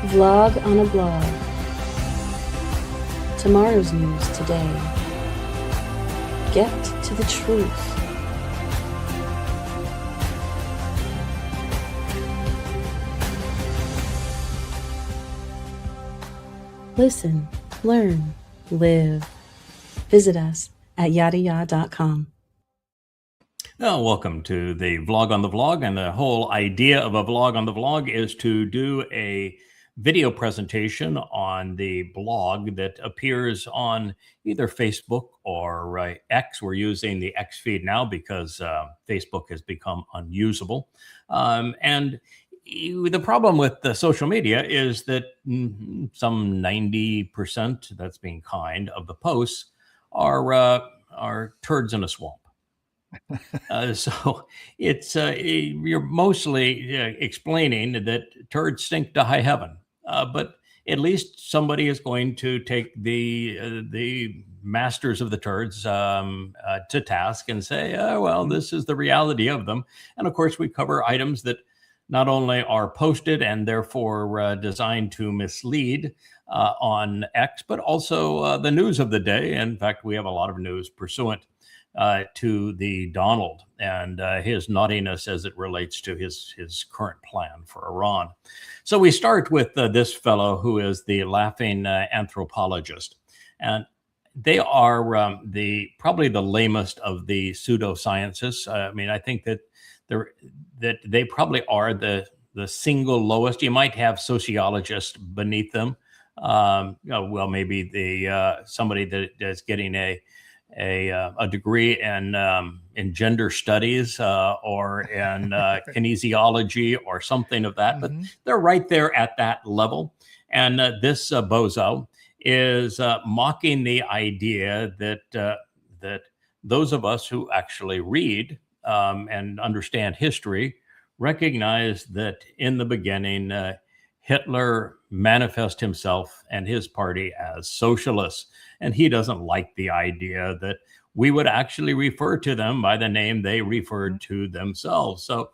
Vlog on a blog. Tomorrow's news today. Get to the truth. Listen, learn, live. Visit us at yadayah.com. Well, welcome to the Vlog on the Vlog. And the whole idea of a Vlog on the Vlog is to do a video presentation on the blog that appears on either Facebook or X. We're using the X feed now because Facebook has become unusable. And the problem with the social media is that some 90%, that's being kind, of the posts are turds in a swamp. So it's you're mostly explaining that turds stink to high heaven, but at least somebody is going to take the masters of the turds to task and say, oh, well, this is the reality of them. And of course, we cover items that not only are posted and therefore designed to mislead on X, but also the news of the day. In fact, we have a lot of news pursuant to the Donald and his naughtiness as it relates to his current plan for Iran. So we start with this fellow who is the laughing anthropologist. And they are probably the lamest of the pseudosciences. I mean, I think that they probably are the single lowest. You might have sociologists beneath them. Well, maybe somebody that is getting a degree in gender studies or in kinesiology or something of that, but they're right there at that level. And this bozo is mocking the idea that those of us who actually read and understand history recognize that in the beginning, Hitler manifest himself and his party as socialists. And he doesn't like the idea that we would actually refer to them by the name they referred to themselves. So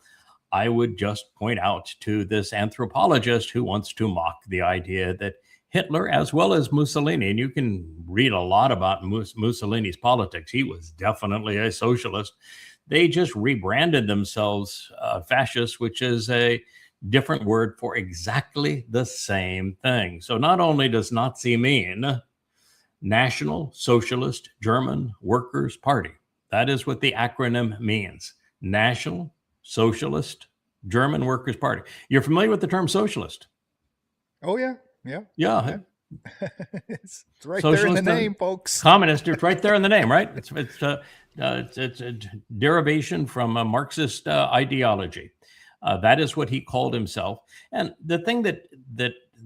I would just point out to this anthropologist who wants to mock the idea that Hitler, as well as Mussolini, and you can read a lot about Mussolini's politics. He was definitely a socialist. They just rebranded themselves fascists, which is a different word for exactly the same thing. So not only does Nazi mean National Socialist German Workers' Party, that is what the acronym means. National Socialist German Workers' Party. You're familiar with the term socialist? Oh, yeah. Yeah. It's right socialist there in the name, folks. Communist, it's right there in the name, right? It's a derivation from a Marxist ideology. That is what he called himself. And the thing that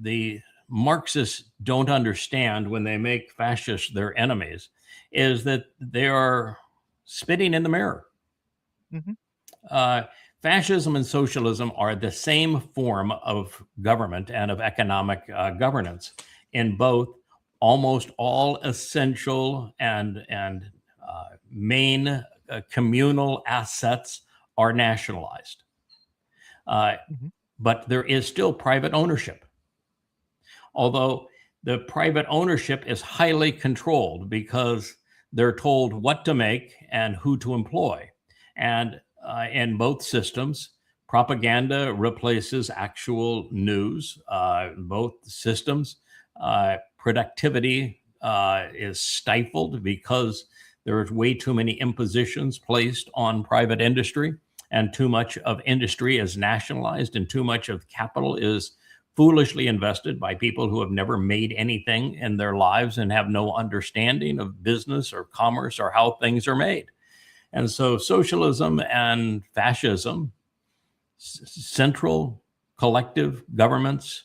the Marxists don't understand when they make fascists their enemies is that they are spitting in the mirror. Fascism and socialism are the same form of government and of economic governance. In both, almost all essential and main communal assets are nationalized. But there is still private ownership. Although the private ownership is highly controlled because they're told what to make and who to employ. And in both systems, propaganda replaces actual news. Both systems, productivity is stifled because there is way too many impositions placed on private industry, and too much of industry is nationalized, and too much of capital is foolishly invested by people who have never made anything in their lives and have no understanding of business or commerce or how things are made. And so socialism and fascism, central collective governments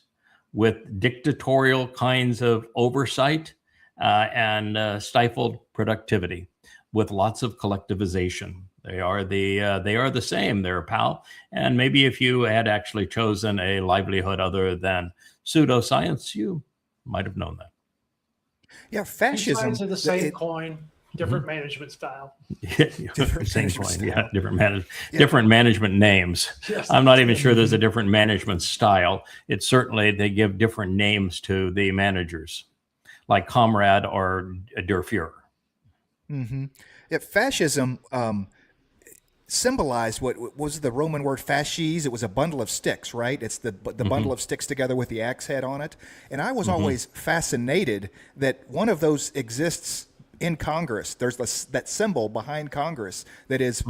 with dictatorial kinds of oversight and stifled productivity with lots of collectivization. They are the same there, pal. And maybe if you had actually chosen a livelihood other than pseudoscience, you might have known that. Yeah, fascism. Two sides of the same coin. different management style. Same point. Yeah, different management names. Yes. I'm not even sure there's a different management style. It's certainly they give different names to the managers, like Comrade or Der Fuhrer. Yeah, fascism symbolized what was the Roman word fasces? It was a bundle of sticks, right? It's the bundle of sticks together with the axe head on it. And I was always fascinated that one of those exists in Congress. There's that symbol behind Congress that is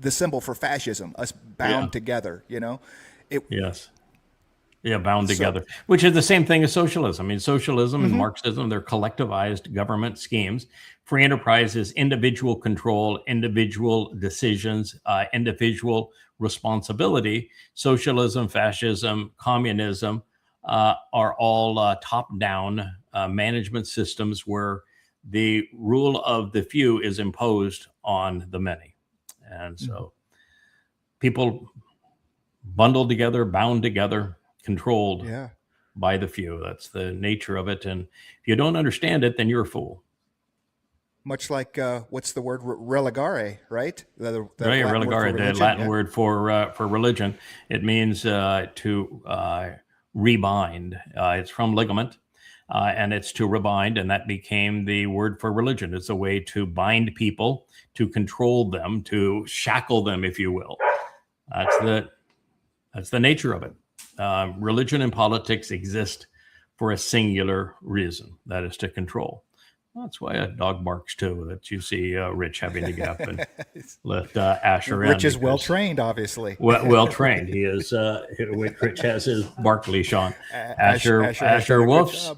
the symbol for fascism, us bound together, you know? Yes. Yeah, bound together, which is the same thing as socialism. I mean, socialism and Marxism, they're collectivized government schemes. Free enterprise is individual control, individual decisions, individual responsibility. Socialism, fascism, communism are all top-down management systems where the rule of the few is imposed on the many. And so people bundled together, bound together, controlled by the few. That's the nature of it. And if you don't understand it, then you're a fool. Much like, what's the word? Religare, right? Religare, the Latin word for religion. It means to rebind. It's from ligament, and it's to rebind, and that became the word for religion. It's a way to bind people, to control them, to shackle them, if you will. That's the nature of it. Religion and politics exist for a singular reason, that is to control. That's why a dog barks too, that you see Rich having to get up and let Asher in. Rich is well trained, obviously. Well trained. He is. Rich has his bark leash on. Asher woofs.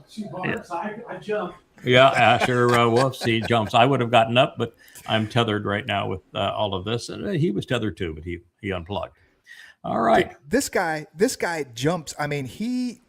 I jump. Yeah, Asher woofs. He jumps. I would have gotten up, but I'm tethered right now with all of this. And he was tethered too, but he unplugged. All right. This guy jumps. I mean, he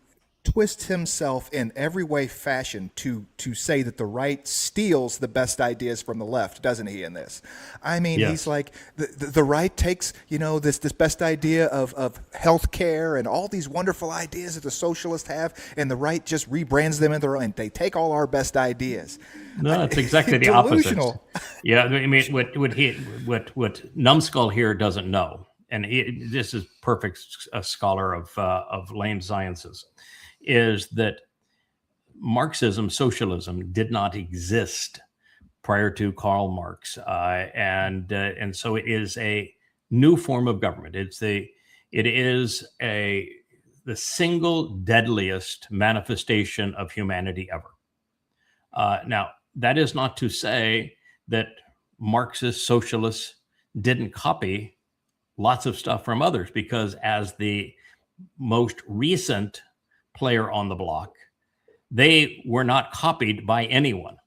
twists himself in every way fashion to say that the right steals the best ideas from the left, doesn't he, in this? I mean, he's like, the right takes, this best idea of health care and all these wonderful ideas that the socialists have, and the right just rebrands them in their own. They take all our best ideas. No, it's exactly the opposite. Yeah, I mean, what Numbskull here doesn't know, and this is perfect scholar of lame sciences, is that Marxism, socialism did not exist prior to Karl Marx, and so it is a new form of government. It is the single deadliest manifestation of humanity ever. Now, that is not to say that Marxist socialists didn't copy lots of stuff from others, because as the most recent player on the block, they were not copied by anyone.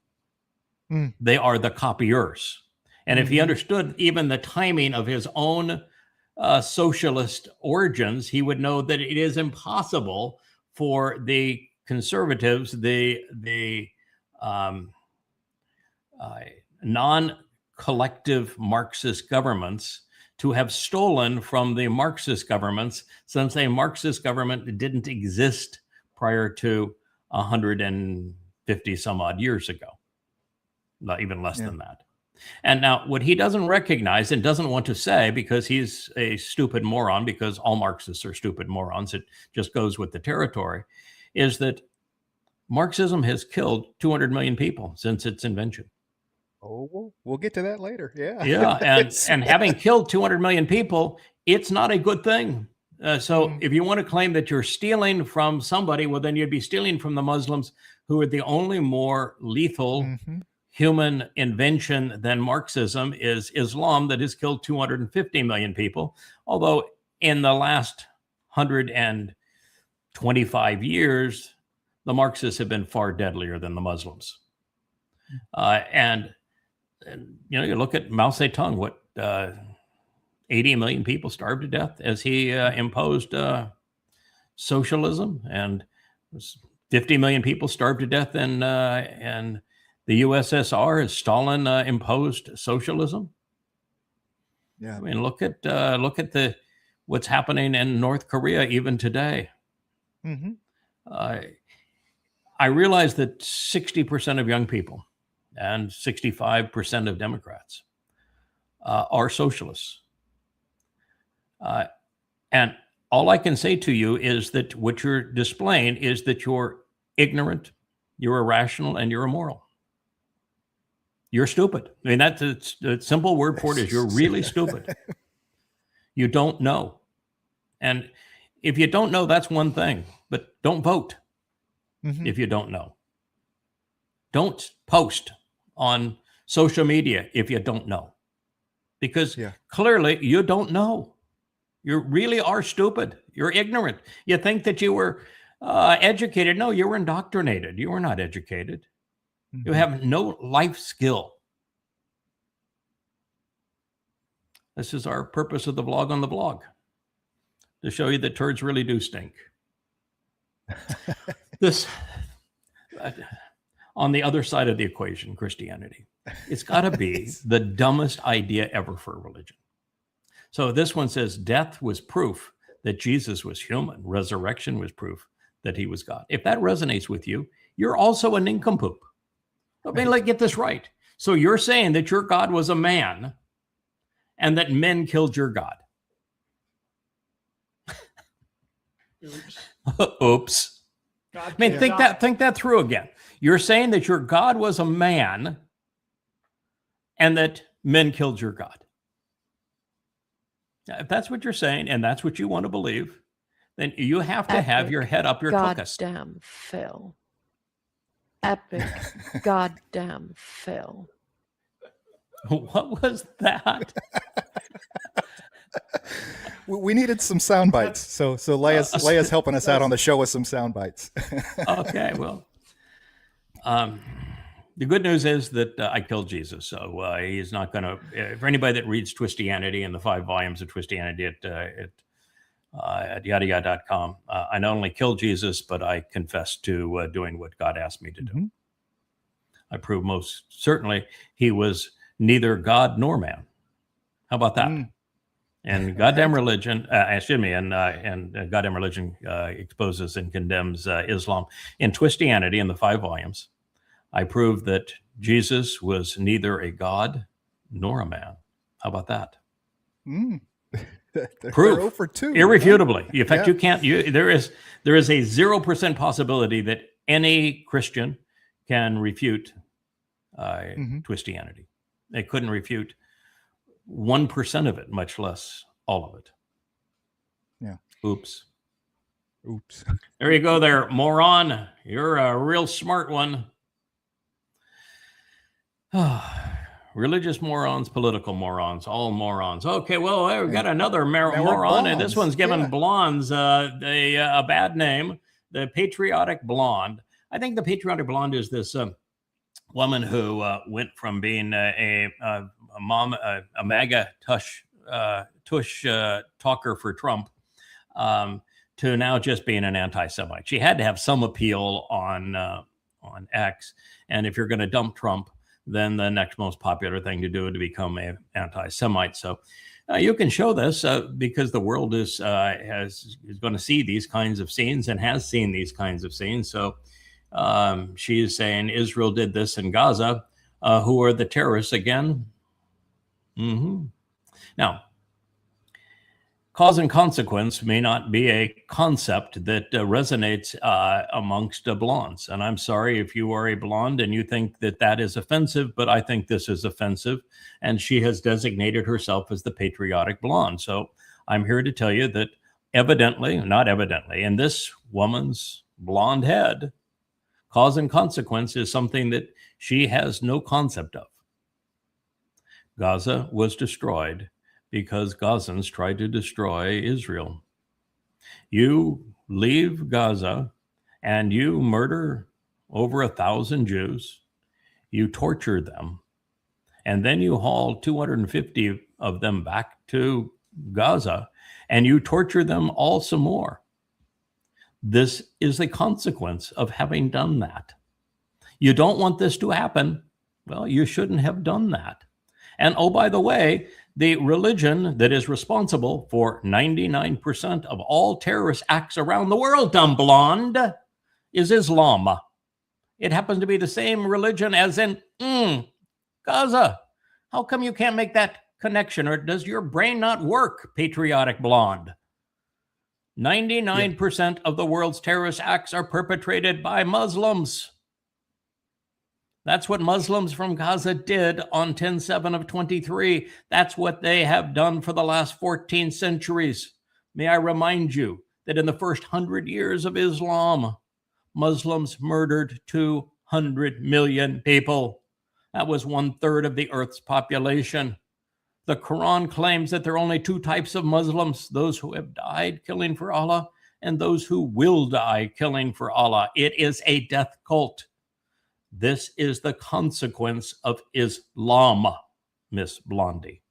They are the copiers. And if he understood even the timing of his own socialist origins, he would know that it is impossible for the conservatives, the non-collective Marxist governments, to have stolen from the Marxist governments, since a Marxist government didn't exist prior to 150 some odd years ago, not even less than that. And now what he doesn't recognize and doesn't want to say, because he's a stupid moron, because all Marxists are stupid morons, it just goes with the territory, is that Marxism has killed 200 million people since its invention. Oh, we'll get to that later. Yeah. Yeah. And having killed 200 million people, it's not a good thing. So if you want to claim that you're stealing from somebody, well, then you'd be stealing from the Muslims, who are the only more lethal human invention than Marxism is Islam, that has killed 250 million people. Although in the last 125 years, the Marxists have been far deadlier than the Muslims. And you look at Mao Zedong, what 80 million people starved to death as he imposed socialism, and 50 million people starved to death in the USSR as Stalin imposed socialism. Yeah, I mean, look at what's happening in North Korea even today. I realize that 60% of young people and 65% of Democrats are socialists. And all I can say to you is that what you're displaying is that you're ignorant, you're irrational, and you're immoral. You're stupid. I mean, that's a simple word for it is you're really stupid. You don't know. And if you don't know, that's one thing, but don't vote if you don't know. Don't post on social media if you don't know, because clearly you don't know. You really are stupid. You're ignorant. You think that you were educated. No, you were indoctrinated. You were not educated. You have no life skill. This is our purpose of the vlog on the blog, to show you that turds really do stink. This, on the other side of the equation, Christianity, it's got to be the dumbest idea ever for a religion. So this one says death was proof that Jesus was human. Resurrection was proof that he was God. If that resonates with you, you're also a nincompoop. I mean, let's get this right. So you're saying that your God was a man and that men killed your God. Oops. Oops. God I mean, cannot- think that through again. You're saying that your God was a man and that men killed your God. If that's what you're saying and that's what you want to believe, then you have to have your head up your tuchus. Goddamn Phil. Epic goddamn Phil. What was that? We needed some sound bites, so Leia's helping us out on the show with some sound bites. Okay, well, the good news is that I killed Jesus, so he's not going to. For anybody that reads Twistianity and the 5 volumes of Twistianity at yadayah.com, I not only killed Jesus, but I confess to doing what God asked me to do. I prove most certainly he was neither God nor man. How about that? And goddamn religion, and goddamn religion exposes and condemns Islam. In Twistianity, in the 5 volumes, I prove that Jesus was neither a God nor a man. How about that? Proof. 0 for 2. Irrefutably. In fact, you can't. There is a 0% possibility that any Christian can refute Twistianity. They couldn't refute 1% of it, much less all of it. Yeah. Oops. There you go there, moron. You're a real smart one. Religious morons, political morons, all morons. Okay, well, we've got another moron, and this one's given blondes a bad name, the patriotic blonde. I think the patriotic blonde is this woman who went from being a MAGA tush talker for Trump to now just being an anti-Semite. She had to have some appeal on X, and if you're going to dump Trump, then the next most popular thing to do would become an anti-Semite. So you can show this because the world is going to see these kinds of scenes and has seen these kinds of scenes. So she is saying Israel did this in Gaza. Who are the terrorists again? Now, cause and consequence may not be a concept that resonates amongst blondes. And I'm sorry if you are a blonde and you think that that is offensive, but I think this is offensive. And she has designated herself as the patriotic blonde. So I'm here to tell you that not evidently, in this woman's blonde head, cause and consequence is something that she has no concept of. Gaza was destroyed because Gazans tried to destroy Israel. You leave Gaza and you murder over 1,000 Jews, you torture them, and then you haul 250 of them back to Gaza and you torture them all some more. This is the consequence of having done that. You don't want this to happen. Well, you shouldn't have done that. And oh, by the way, the religion that is responsible for 99% of all terrorist acts around the world, dumb blonde, is Islam. It happens to be the same religion as in Gaza. How come you can't make that connection? Or does your brain not work, patriotic blonde? 99% of the world's terrorist acts are perpetrated by Muslims. That's what Muslims from Gaza did on 10/7 of 23. That's what they have done for the last 14 centuries. May I remind you that in the first 100 years of Islam, Muslims murdered 200 million people. That was 1/3 of the earth's population. The Quran claims that there are only two types of Muslims: those who have died killing for Allah and those who will die killing for Allah. It is a death cult. This is the consequence of Islam, Miss Blondie.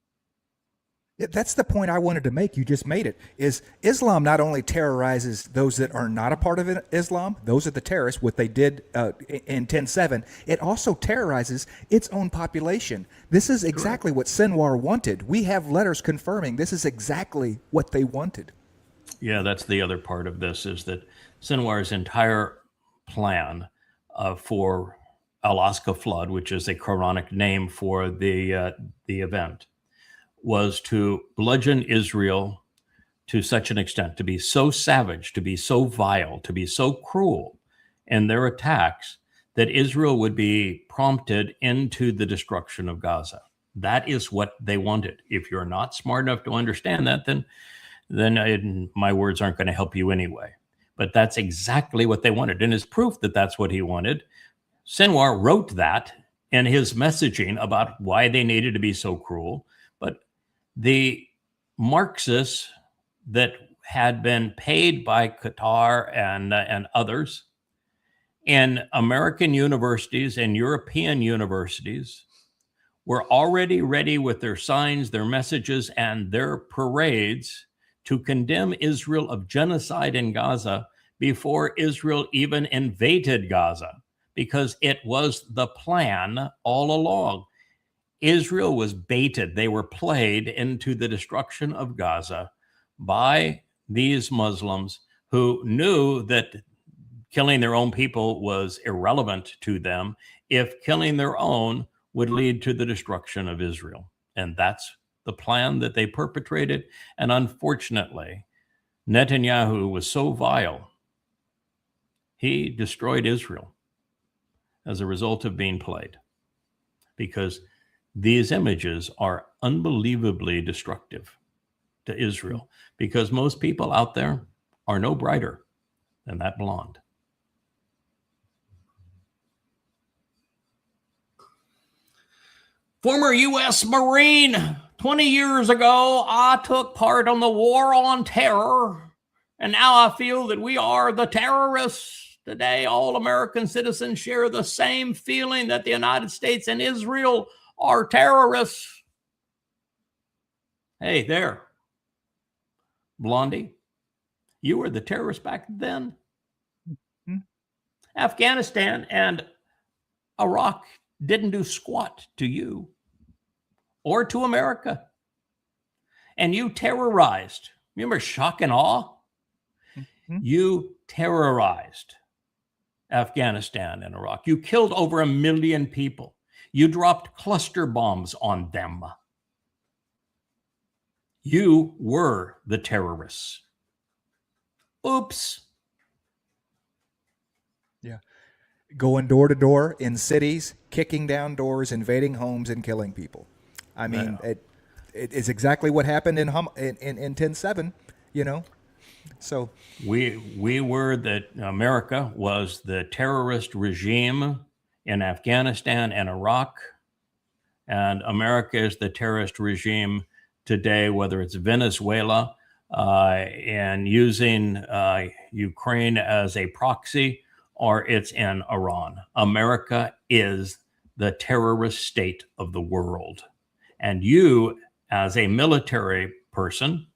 Yeah, that's the point I wanted to make. You just made it. Is Islam not only terrorizes those that are not a part of Islam, those are the terrorists, what they did in 10/7, it also terrorizes its own population. This is exactly what Sinwar wanted. We have letters confirming this is exactly what they wanted. Yeah, that's the other part of this, is that Sinwar's entire plan for Alaska flood, which is a Quranic name for the event, was to bludgeon Israel to such an extent, to be so savage, to be so vile, to be so cruel in their attacks that Israel would be prompted into the destruction of Gaza. That is what they wanted. If you're not smart enough to understand that, then my words aren't going to help you anyway. But that's exactly what they wanted. And as proof that that's what he wanted, Sinwar wrote that in his messaging about why they needed to be so cruel. But the Marxists that had been paid by Qatar and others in American universities and European universities were already ready with their signs, their messages, and their parades to condemn Israel of genocide in Gaza before Israel even invaded Gaza, because it was the plan all along. Israel was baited. They were played into the destruction of Gaza by these Muslims who knew that killing their own people was irrelevant to them if killing their own would lead to the destruction of Israel. And that's the plan that they perpetrated. And unfortunately, Netanyahu was so vile, he destroyed Israel as a result of being played, because these images are unbelievably destructive to Israel, because most people out there are no brighter than that blonde. Former U.S. Marine, 20 years ago, I took part on the war on terror, and now I feel that we are the terrorists. Today, all American citizens share the same feeling that the United States and Israel are terrorists. Hey there, Blondie, you were the terrorist back then. Mm-hmm. Afghanistan and Iraq didn't do squat to you or to America. And you terrorized. Remember shock and awe? Mm-hmm. You terrorized Afghanistan and Iraq. You killed over 1 million people. You dropped cluster bombs on them. You were the terrorists. Oops. Yeah. Going door to door in cities, kicking down doors, invading homes, and killing people. I mean, it is exactly what happened in 10/7, you know. So we were that America was the terrorist regime in Afghanistan and Iraq, and America is the terrorist regime today, whether it's Venezuela and using Ukraine as a proxy, or it's in Iran. America is the terrorist state of the world. And you, as a military person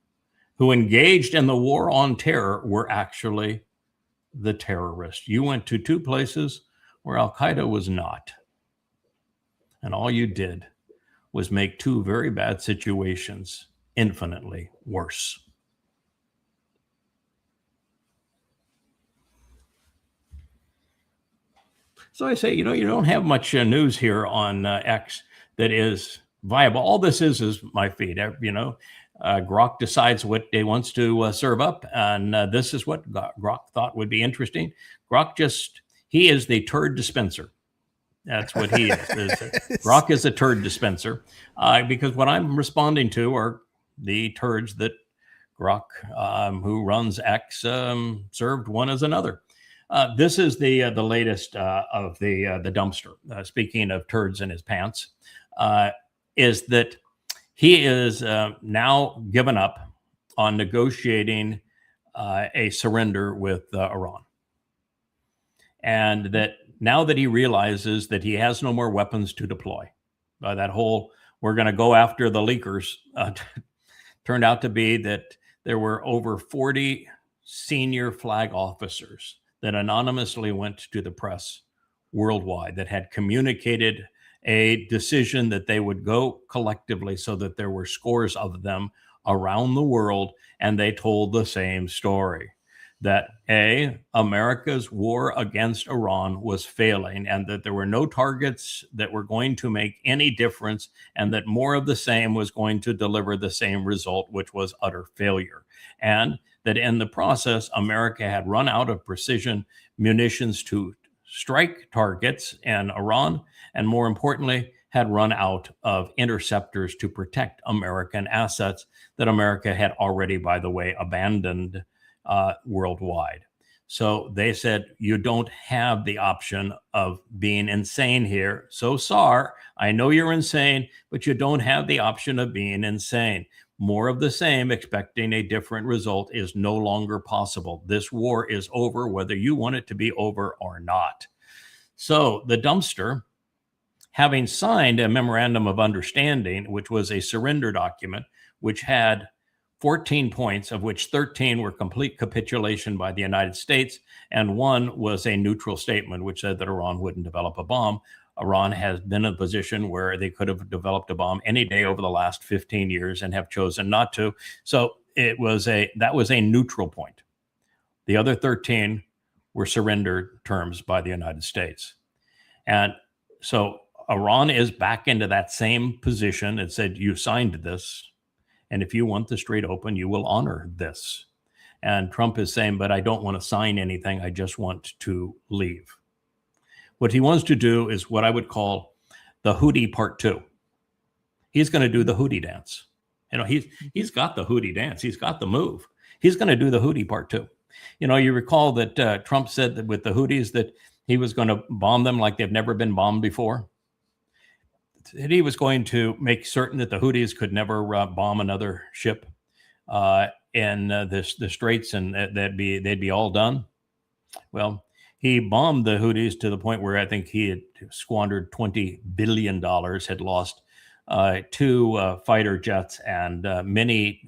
who engaged in the war on terror, were actually the terrorist. You went to two places where Al-Qaeda was not. And all you did was make two very bad situations infinitely worse. So I say, you don't have much news here on X that is viable. All this is my feed. Grok decides what he wants to serve up, and this is what Grok thought would be interesting. He is the turd dispenser. That's what he is. Grok is a turd dispenser because what I'm responding to are the turds that Grok, who runs X, served one as another. This is the latest of the dumpster. Speaking of turds in his pants, is that he is now given up on negotiating a surrender with Iran, and that now that he realizes that he has no more weapons to deploy, that whole "we're going to go after the leakers" turned out to be that there were over 40 senior flag officers that anonymously went to the press worldwide that had communicated a decision that they would go collectively, so that there were scores of them around the world, and they told the same story, that America's war against Iran was failing, and that there were no targets that were going to make any difference, and that more of the same was going to deliver the same result, which was utter failure. And that in the process, America had run out of precision munitions to strike targets in Iran, and more importantly, had run out of interceptors to protect American assets that America had already, by the way, abandoned worldwide. So they said, you don't have the option of being insane here. So SAR, I know you're insane, but you don't have the option of being insane. More of the same, expecting a different result, is no longer possible. This war is over, whether you want it to be over or not. So the dumpster, having signed a memorandum of understanding, which was a surrender document, which had 14 points, of which 13 were complete capitulation by the United States, and one was a neutral statement, which said that Iran wouldn't develop a bomb. Iran has been in a position where they could have developed a bomb any day over the last 15 years and have chosen not to. So that was a neutral point. The other 13 were surrender terms by the United States. And so Iran is back into that same position. It said, you signed this, and if you want the strait open, you will honor this. And Trump is saying, but I don't want to sign anything. I just want to leave. What he wants to do is what I would call the Houthi part 2. He's going to do the Houthi dance. He's got the Houthi dance. He's got the move. He's going to do the Houthi part 2. You recall that Trump said that with the Houthis that he was going to bomb them like they've never been bombed before. That he was going to make certain that the Houthis could never bomb another ship in the straits, and they'd be all done. Well, he bombed the Houthis to the point where I think he had squandered $20 billion, had lost 2 fighter jets and many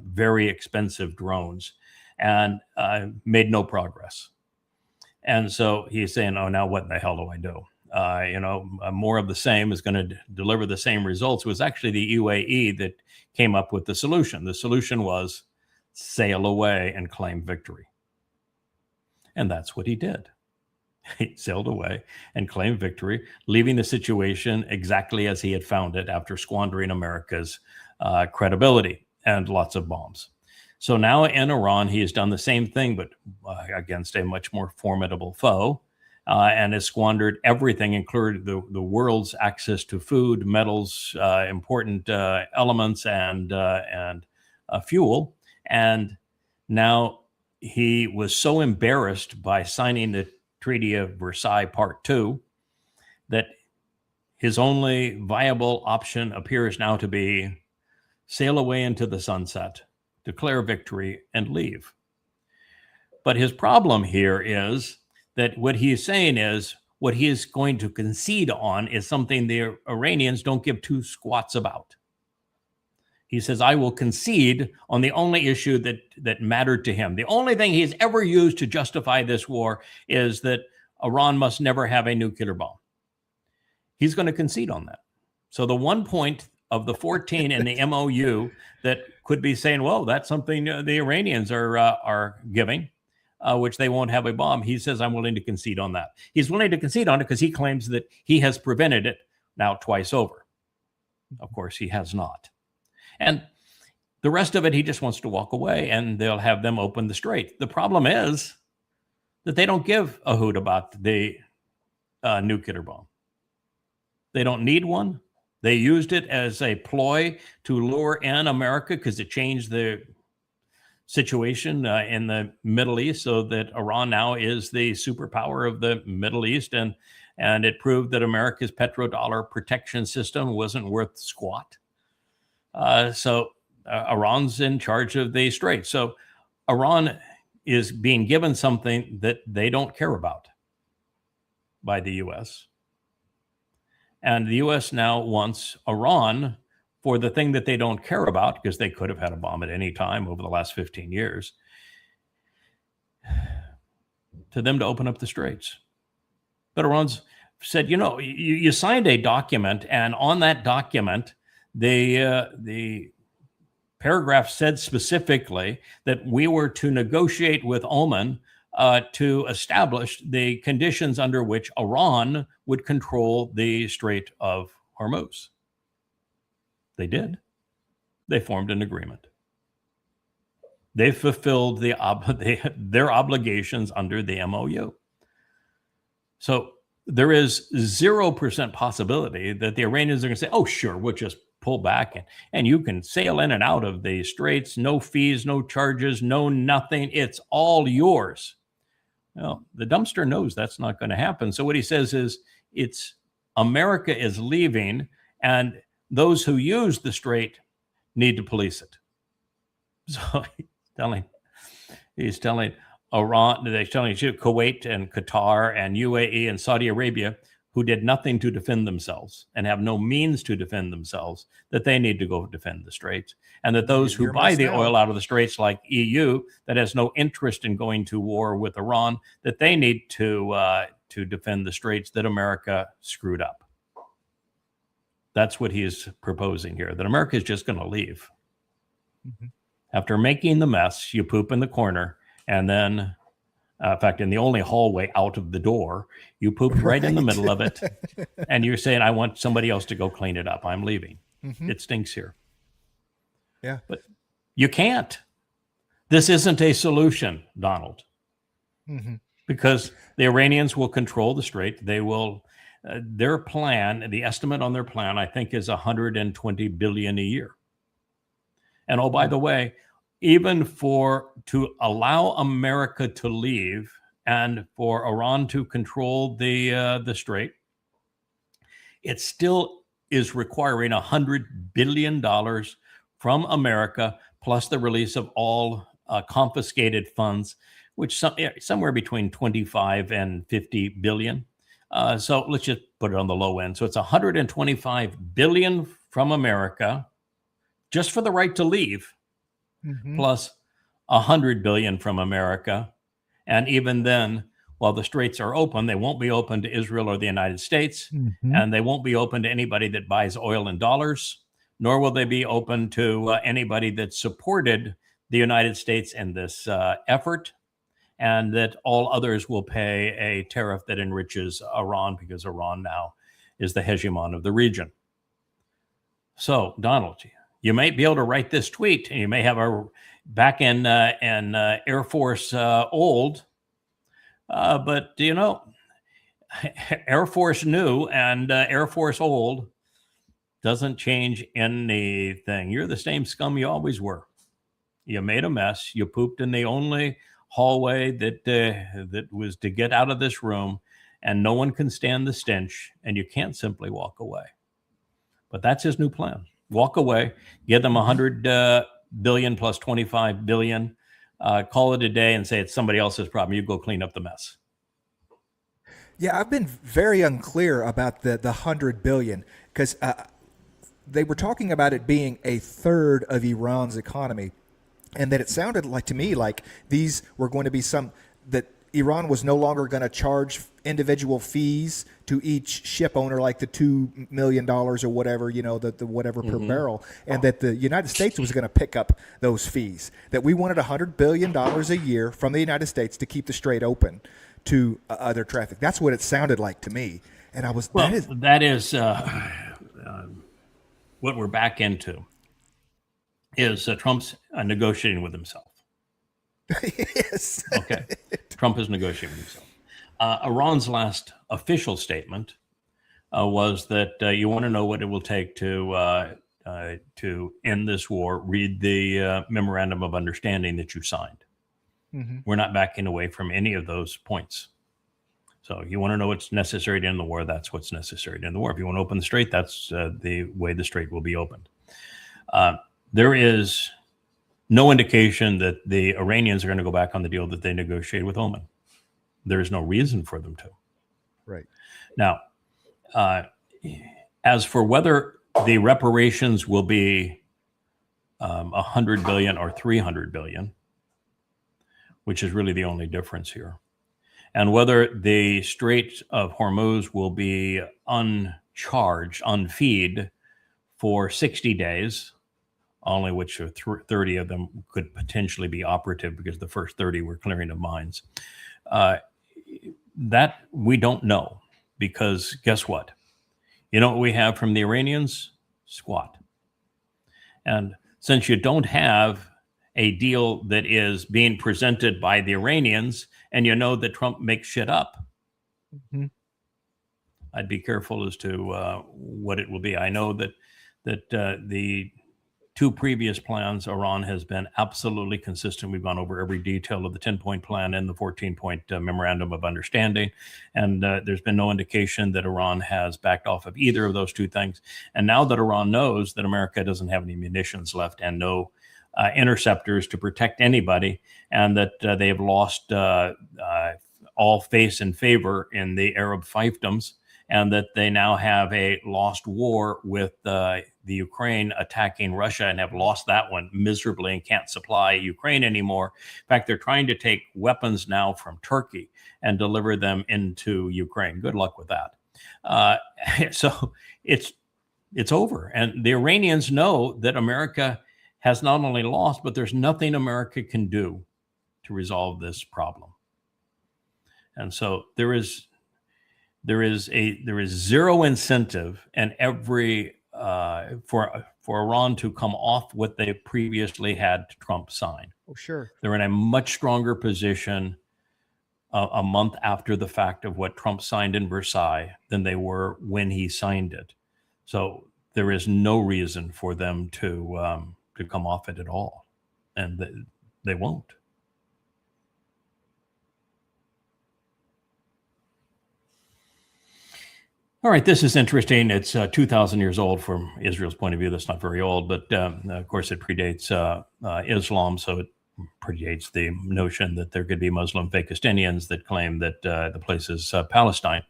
very expensive drones, and made no progress. And so he's saying, oh, now what the hell do I do? More of the same is going to deliver the same results. It was actually the UAE that came up with the solution. The solution was sail away and claim victory. And that's what he did. He sailed away and claimed victory, leaving the situation exactly as he had found it after squandering America's credibility and lots of bombs. So now in Iran, he has done the same thing, but against a much more formidable foe, and has squandered everything, including the world's access to food, metals, important elements, and fuel. And now he was so embarrassed by signing the Treaty of Versailles Part 2 that his only viable option appears now to be sail away into the sunset, declare victory, and leave. But his problem here is that what he is saying is what he is going to concede on is something the Iranians don't give 2 squats about. He says, I will concede on the only issue that mattered to him. The only thing he's ever used to justify this war is that Iran must never have a nuclear bomb. He's going to concede on that. So the 1 point of the 14 in the MOU that could be saying, well, that's something the Iranians are giving. which they won't have a bomb. He says, I'm willing to concede on that. He's willing to concede on it because he claims that he has prevented it now twice over. Of course, he has not. And the rest of it, he just wants to walk away, and they'll have them open the strait. The problem is that they don't give a hoot about the nuclear bomb. They don't need one. They used it as a ploy to lure in America because it changed the situation in the Middle East, so that Iran now is the superpower of the Middle East, and it proved that America's petrodollar protection system wasn't worth squat. So Iran's in charge of the strait. So Iran is being given something that they don't care about by the U.S. And the U.S. now wants Iran for the thing that they don't care about, because they could have had a bomb at any time over the last 15 years, to them to open up the straits. But Iran's said, you signed a document, and on that document, the paragraph said specifically that we were to negotiate with Oman to establish the conditions under which Iran would control the Strait of Hormuz. They did. They formed an agreement. They fulfilled their obligations under the MOU. So there is 0% possibility that the Iranians are going to say, oh, sure, we'll just pull back and you can sail in and out of the straits, no fees, no charges, no nothing. It's all yours. Well, the dumpster knows that's not going to happen. So what he says is, it's America is leaving, and those who use the strait need to police it. So he's telling Iran, they're telling Kuwait and Qatar and UAE and Saudi Arabia, who did nothing to defend themselves and have no means to defend themselves, that they need to go defend the straits. And that those who buy the oil out of the straits, like EU, that has no interest in going to war with Iran, that they need to defend the straits that America screwed up. That's what he is proposing here, that America is just going to leave. Mm-hmm. After making the mess, you poop in the corner, and then in fact, in the only hallway out of the door, you pooped right in the middle of it. And you're saying, I want somebody else to go clean it up. I'm leaving. Mm-hmm. It stinks here. Yeah. But you can't. This isn't a solution, Donald. Mm-hmm. Because the Iranians will control the strait. They will, their plan, the estimate on their plan, I think, is $120 billion a year. And oh, by the way, even to allow America to leave and for Iran to control the strait, it still is requiring $100 billion from America, plus the release of all confiscated funds, which somewhere between 25 and 50 billion. So let's just put it on the low end. So it's 125 billion from America just for the right to leave. Mm-hmm. Plus 100 billion from America. And even then, while the straits are open, they won't be open to Israel or the United States. Mm-hmm. And they won't be open to anybody that buys oil in dollars, nor will they be open to anybody that supported the United States in this effort, and that all others will pay a tariff that enriches Iran, because Iran now is the hegemon of the region. So, Donald, you might be able to write this tweet, and you may have back in Air Force old, but Air Force new and Air Force old doesn't change anything. You're the same scum you always were. You made a mess. You pooped in the only hallway that was to get out of this room, and no one can stand the stench, and you can't simply walk away. But that's his new plan. Walk away, give them 100 billion plus 25 billion, call it a day, and say it's somebody else's problem. You go clean up the mess. Yeah, I've been very unclear about the 100 billion, because they were talking about it being a third of Iran's economy, and that it sounded like to me like these were going to be some that Iran was no longer going to charge individual fees to each ship owner, like the $2 million or whatever, the whatever per barrel, and that the United States was going to pick up those fees. That we wanted $100 billion a year from the United States to keep the Strait open to other traffic. That's what it sounded like to me. And I was, that is what we're back into is Trump's negotiating with himself. Yes. Okay. Trump is negotiating with himself. Iran's last official statement was that you want to know what it will take to end this war. Read the memorandum of understanding that you signed. Mm-hmm. We're not backing away from any of those points. So you want to know what's necessary to end the war, that's what's necessary to end the war. If you want to open the Strait, that's the way the Strait will be opened. There is no indication that the Iranians are going to go back on the deal that they negotiated with Oman. There is no reason for them to. Right. Now, as for whether the reparations will be 100 billion or 300 billion, which is really the only difference here, and whether the Strait of Hormuz will be uncharged, unfeed for 60 days, only which 30 of them could potentially be operative because the first 30 were clearing of mines. That we don't know, because guess what? You know what we have from the Iranians? Squat. And since you don't have a deal that is being presented by the Iranians, and you know that Trump makes shit up, mm-hmm. I'd be careful as to what it will be. I know that the two previous plans, Iran has been absolutely consistent. We've gone over every detail of the 10-point plan and the 14-point memorandum of understanding. And there's been no indication that Iran has backed off of either of those two things. And now that Iran knows that America doesn't have any munitions left and no interceptors to protect anybody, and that they have lost all face and favor in the Arab fiefdoms, and that they now have a lost war with the Ukraine attacking Russia and have lost that one miserably and can't supply Ukraine anymore. In fact, they're trying to take weapons now from Turkey and deliver them into Ukraine. Good luck with that. So it's over. And the Iranians know that America has not only lost, but there's nothing America can do to resolve this problem. And so there is zero incentive and every for Iran to come off what they previously had Trump sign. Oh, sure. They're in a much stronger position a month after the fact of what Trump signed in Versailles than they were when he signed it. So there is no reason for them to come off it at all, and they won't. All right, this is interesting. It's 2,000 years old from Israel's point of view. That's not very old, but of course it predates Islam, so it predates the notion that there could be Muslim Fakistinians that claim that the place is Palestine.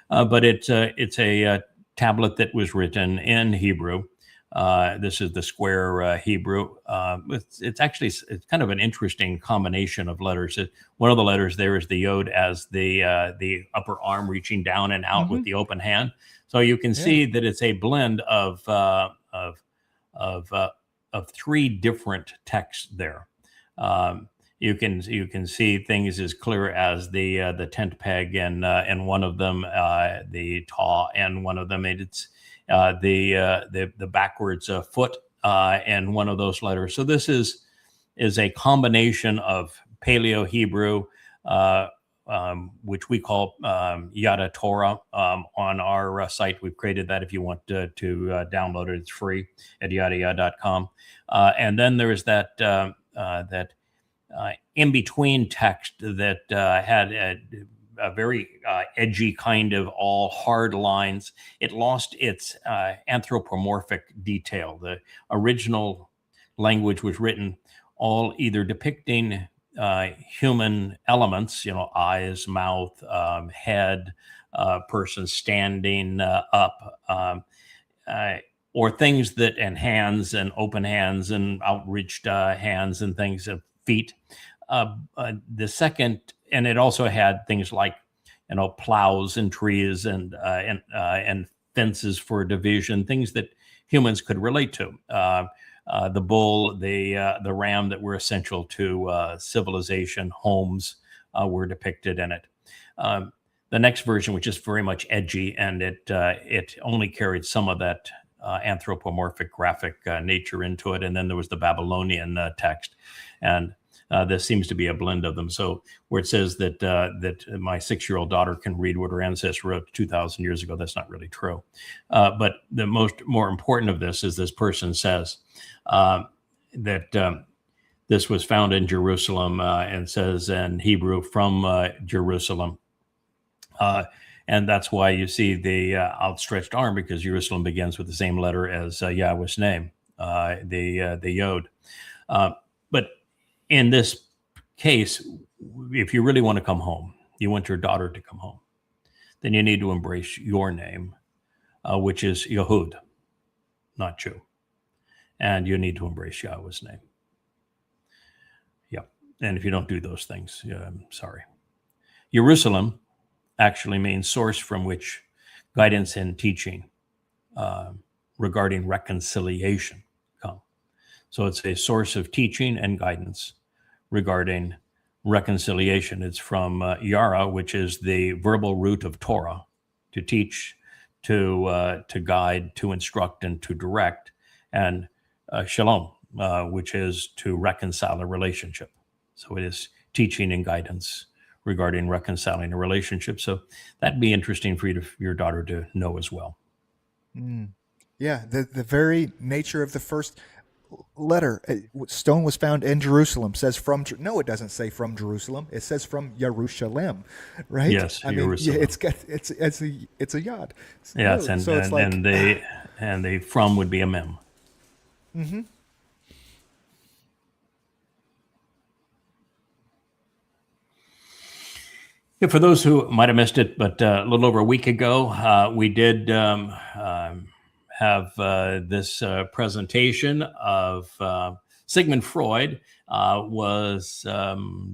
But it's a tablet that was written in Hebrew. This is the square Hebrew. It's kind of an interesting combination of letters. One of the letters there is the yod as the upper arm reaching down and out, mm-hmm. with the open hand. So you can see that it's a blend of three different texts there. You can see things as clear as the tent peg and one of them, the taw, and one of them it's the backwards foot and one of those letters. So this is a combination of Paleo Hebrew, which we call Yada Torah. On our site, we've created that. If you want to download it, it's free at yadayah.com. And then there is that in between text that had a very edgy kind of all hard lines. It lost its anthropomorphic detail. The original language was written all either depicting human elements, eyes, mouth, head, person standing up, or things and hands and open hands and outreached hands and things, feet. The second and it also had things like, plows and trees and fences for division, things that humans could relate to. The bull, the ram that were essential to civilization, homes were depicted in it. The next version, which is very much edgy, and it only carried some of that anthropomorphic graphic nature into it. And then there was the Babylonian text, and this seems to be a blend of them. So where it says that my 6-year-old daughter can read what her ancestor wrote 2,000 years ago, that's not really true. But the more important of this is this person says that this was found in Jerusalem, and says in Hebrew, from Jerusalem. And that's why you see the outstretched arm, because Jerusalem begins with the same letter as Yahweh's name, the Yod. But in this case, if you really want to come home, you want your daughter to come home, then you need to embrace your name, which is Yehud, not Jew. And you need to embrace Yahweh's name. Yeah. And if you don't do those things, I'm sorry. Jerusalem actually means source from which guidance and teaching regarding reconciliation come. So it's a source of teaching and guidance regarding reconciliation. It's from yara, which is the verbal root of Torah, to teach, to guide, to instruct, and to direct, and shalom, which is to reconcile a relationship. So it is teaching and guidance regarding reconciling a relationship. So that'd be interesting for your daughter to know as well. Yeah, the very nature of the first letter, stone was found in Jerusalem, says from, no, it doesn't say from Jerusalem, it says from Yerushalem, right? Yes, I mean, Jerusalem. It's a yod. Yes, so it's like, and the from would be a mem. Mm-hmm. Yeah, for those who might have missed it, but a little over a week ago, we did have this presentation of Sigmund Freud was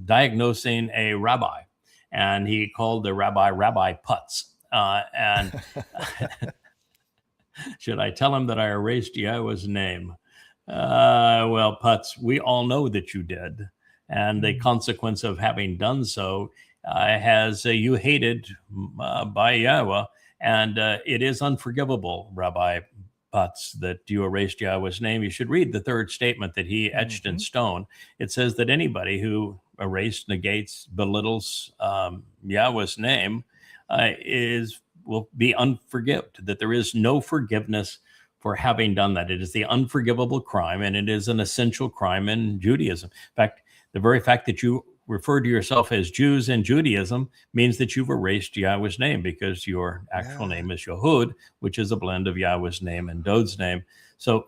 diagnosing a rabbi, and he called the Rabbi Putz. And should I tell him that I erased Yahweh's name? Well, Putz, we all know that you did. And the consequence of having done so has you hated by Yahweh, and it is unforgivable, Rabbi Putz, that you erased Yahweh's name. You should read the third statement that he etched in stone. It says that anybody who erased, negates, belittles Yahweh's name will be unforgived, that there is no forgiveness for having done that. It is the unforgivable crime, and it is an essential crime in Judaism. In fact, the very fact that you refer to yourself as Jews in Judaism means that you've erased Yahweh's name, because your actual name is Yehud, which is a blend of Yahweh's name and Dod's name. So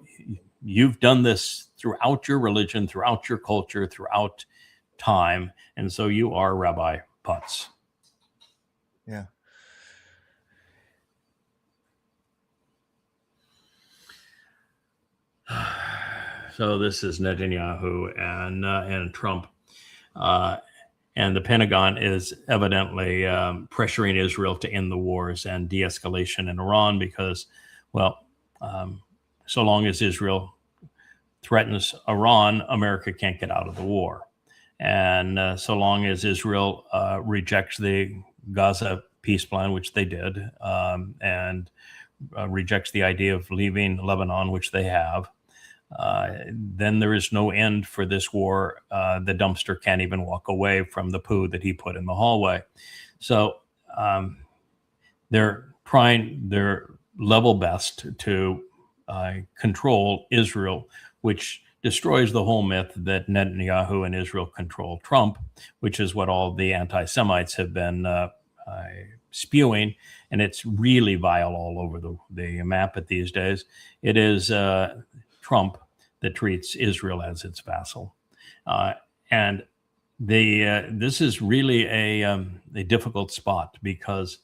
you've done this throughout your religion, throughout your culture, throughout time. And so you are Rabbi Putz. Yeah. So this is Netanyahu and Trump. And the Pentagon is evidently pressuring Israel to end the wars and de-escalation in Iran, because, well, so long as Israel threatens Iran, America can't get out of the war. And so long as Israel rejects the Gaza peace plan, which they did, and rejects the idea of leaving Lebanon, which they have, then there is no end for this war. The dumpster can't even walk away from the poo that he put in the hallway. So they're trying their level best to control Israel, which destroys the whole myth that Netanyahu and Israel control Trump, which is what all the anti-Semites have been spewing. And it's really vile all over the map at these days. It is Trump that treats Israel as its vassal. And this is really a difficult spot, because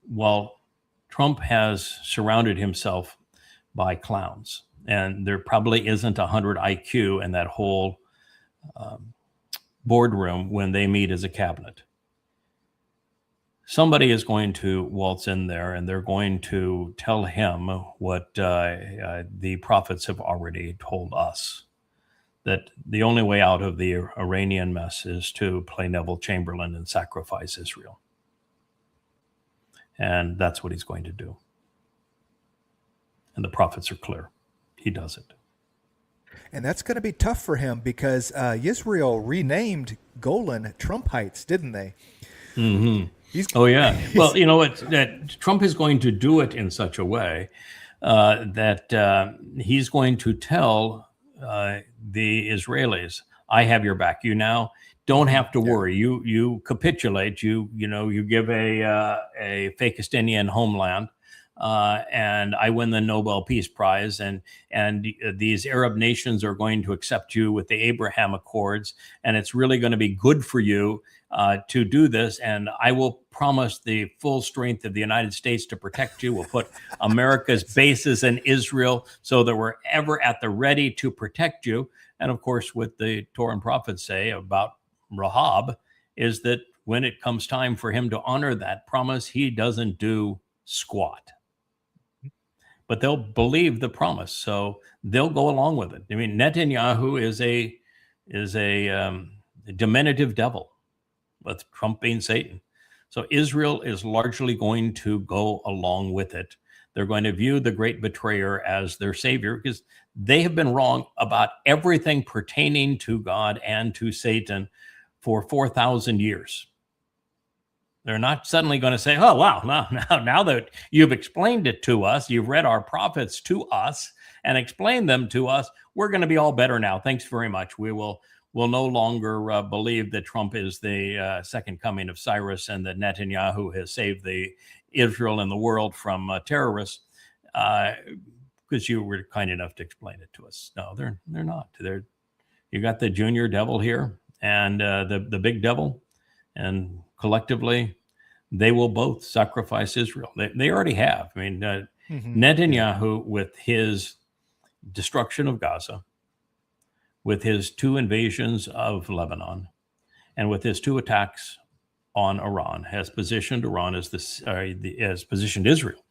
while Trump has surrounded himself by clowns, and there probably isn't 100 IQ in that whole boardroom when they meet as a cabinet. Somebody is going to waltz in there and they're going to tell him what the prophets have already told us, that the only way out of the Iranian mess is to play Neville Chamberlain and sacrifice Israel. And that's what he's going to do. And the prophets are clear. He does it. And that's going to be tough for him because Yisrael renamed Golan Trump Heights, didn't they? Mm-hmm. Oh, yeah. Well, you know what? That Trump is going to do it in such a way that he's going to tell the Israelis, I have your back. You now don't have to worry. You capitulate. You give a Fakistinian homeland. And I win the Nobel Peace Prize, and these Arab nations are going to accept you with the Abraham Accords, and it's really going to be good for you to do this. And I will promise the full strength of the United States to protect you. We'll put America's bases in Israel so that we're ever at the ready to protect you. And of course, what the Towrah and Prophets say about Rahab is that when it comes time for him to honor that promise, he doesn't do squat. But they'll believe the promise, so they'll go along with it. I mean, Netanyahu is a diminutive devil, with Trump being Satan. So Israel is largely going to go along with it. They're going to view the great betrayer as their savior because they have been wrong about everything pertaining to God and to Satan for 4,000 years. They're not suddenly going to say, oh, wow, now that you've explained it to us, you've read our prophets to us and explained them to us, we're going to be all better now. Thanks very much. We'll no longer believe that Trump is the second coming of Cyrus and that Netanyahu has saved the Israel and the world from terrorists because you were kind enough to explain it to us. No, they're not. You got the junior devil here and the big devil, and collectively, they will both sacrifice Israel. They already have. I mean, Netanyahu, with his destruction of Gaza, with his 2 invasions of Lebanon, and with his 2 attacks on Iran, has positioned Iran as has positioned Israel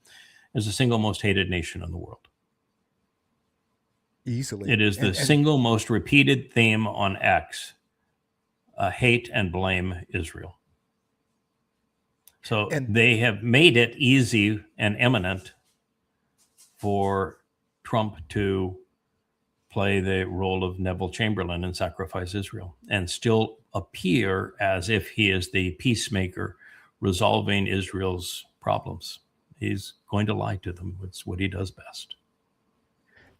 as the single most hated nation in the world. Easily, it is the single most repeated theme on X: hate and blame Israel. So they have made it easy and imminent for Trump to play the role of Neville Chamberlain and sacrifice Israel and still appear as if he is the peacemaker resolving Israel's problems. He's going to lie to them. It's what he does best.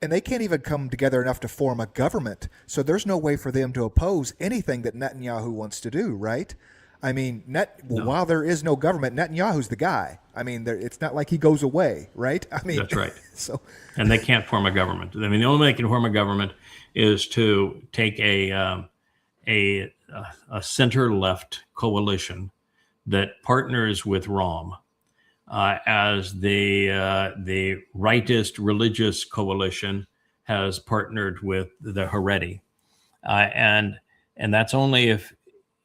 And they can't even come together enough to form a government. So there's no way for them to oppose anything that Netanyahu wants to do, right? I mean, while there is no government, Netanyahu's the guy. I mean, it's not like he goes away, right? I mean, that's right. And they can't form a government. I mean, the only way they can form a government is to take a center-left coalition that partners with Ram as the rightist religious coalition has partnered with the Haredi, and that's only if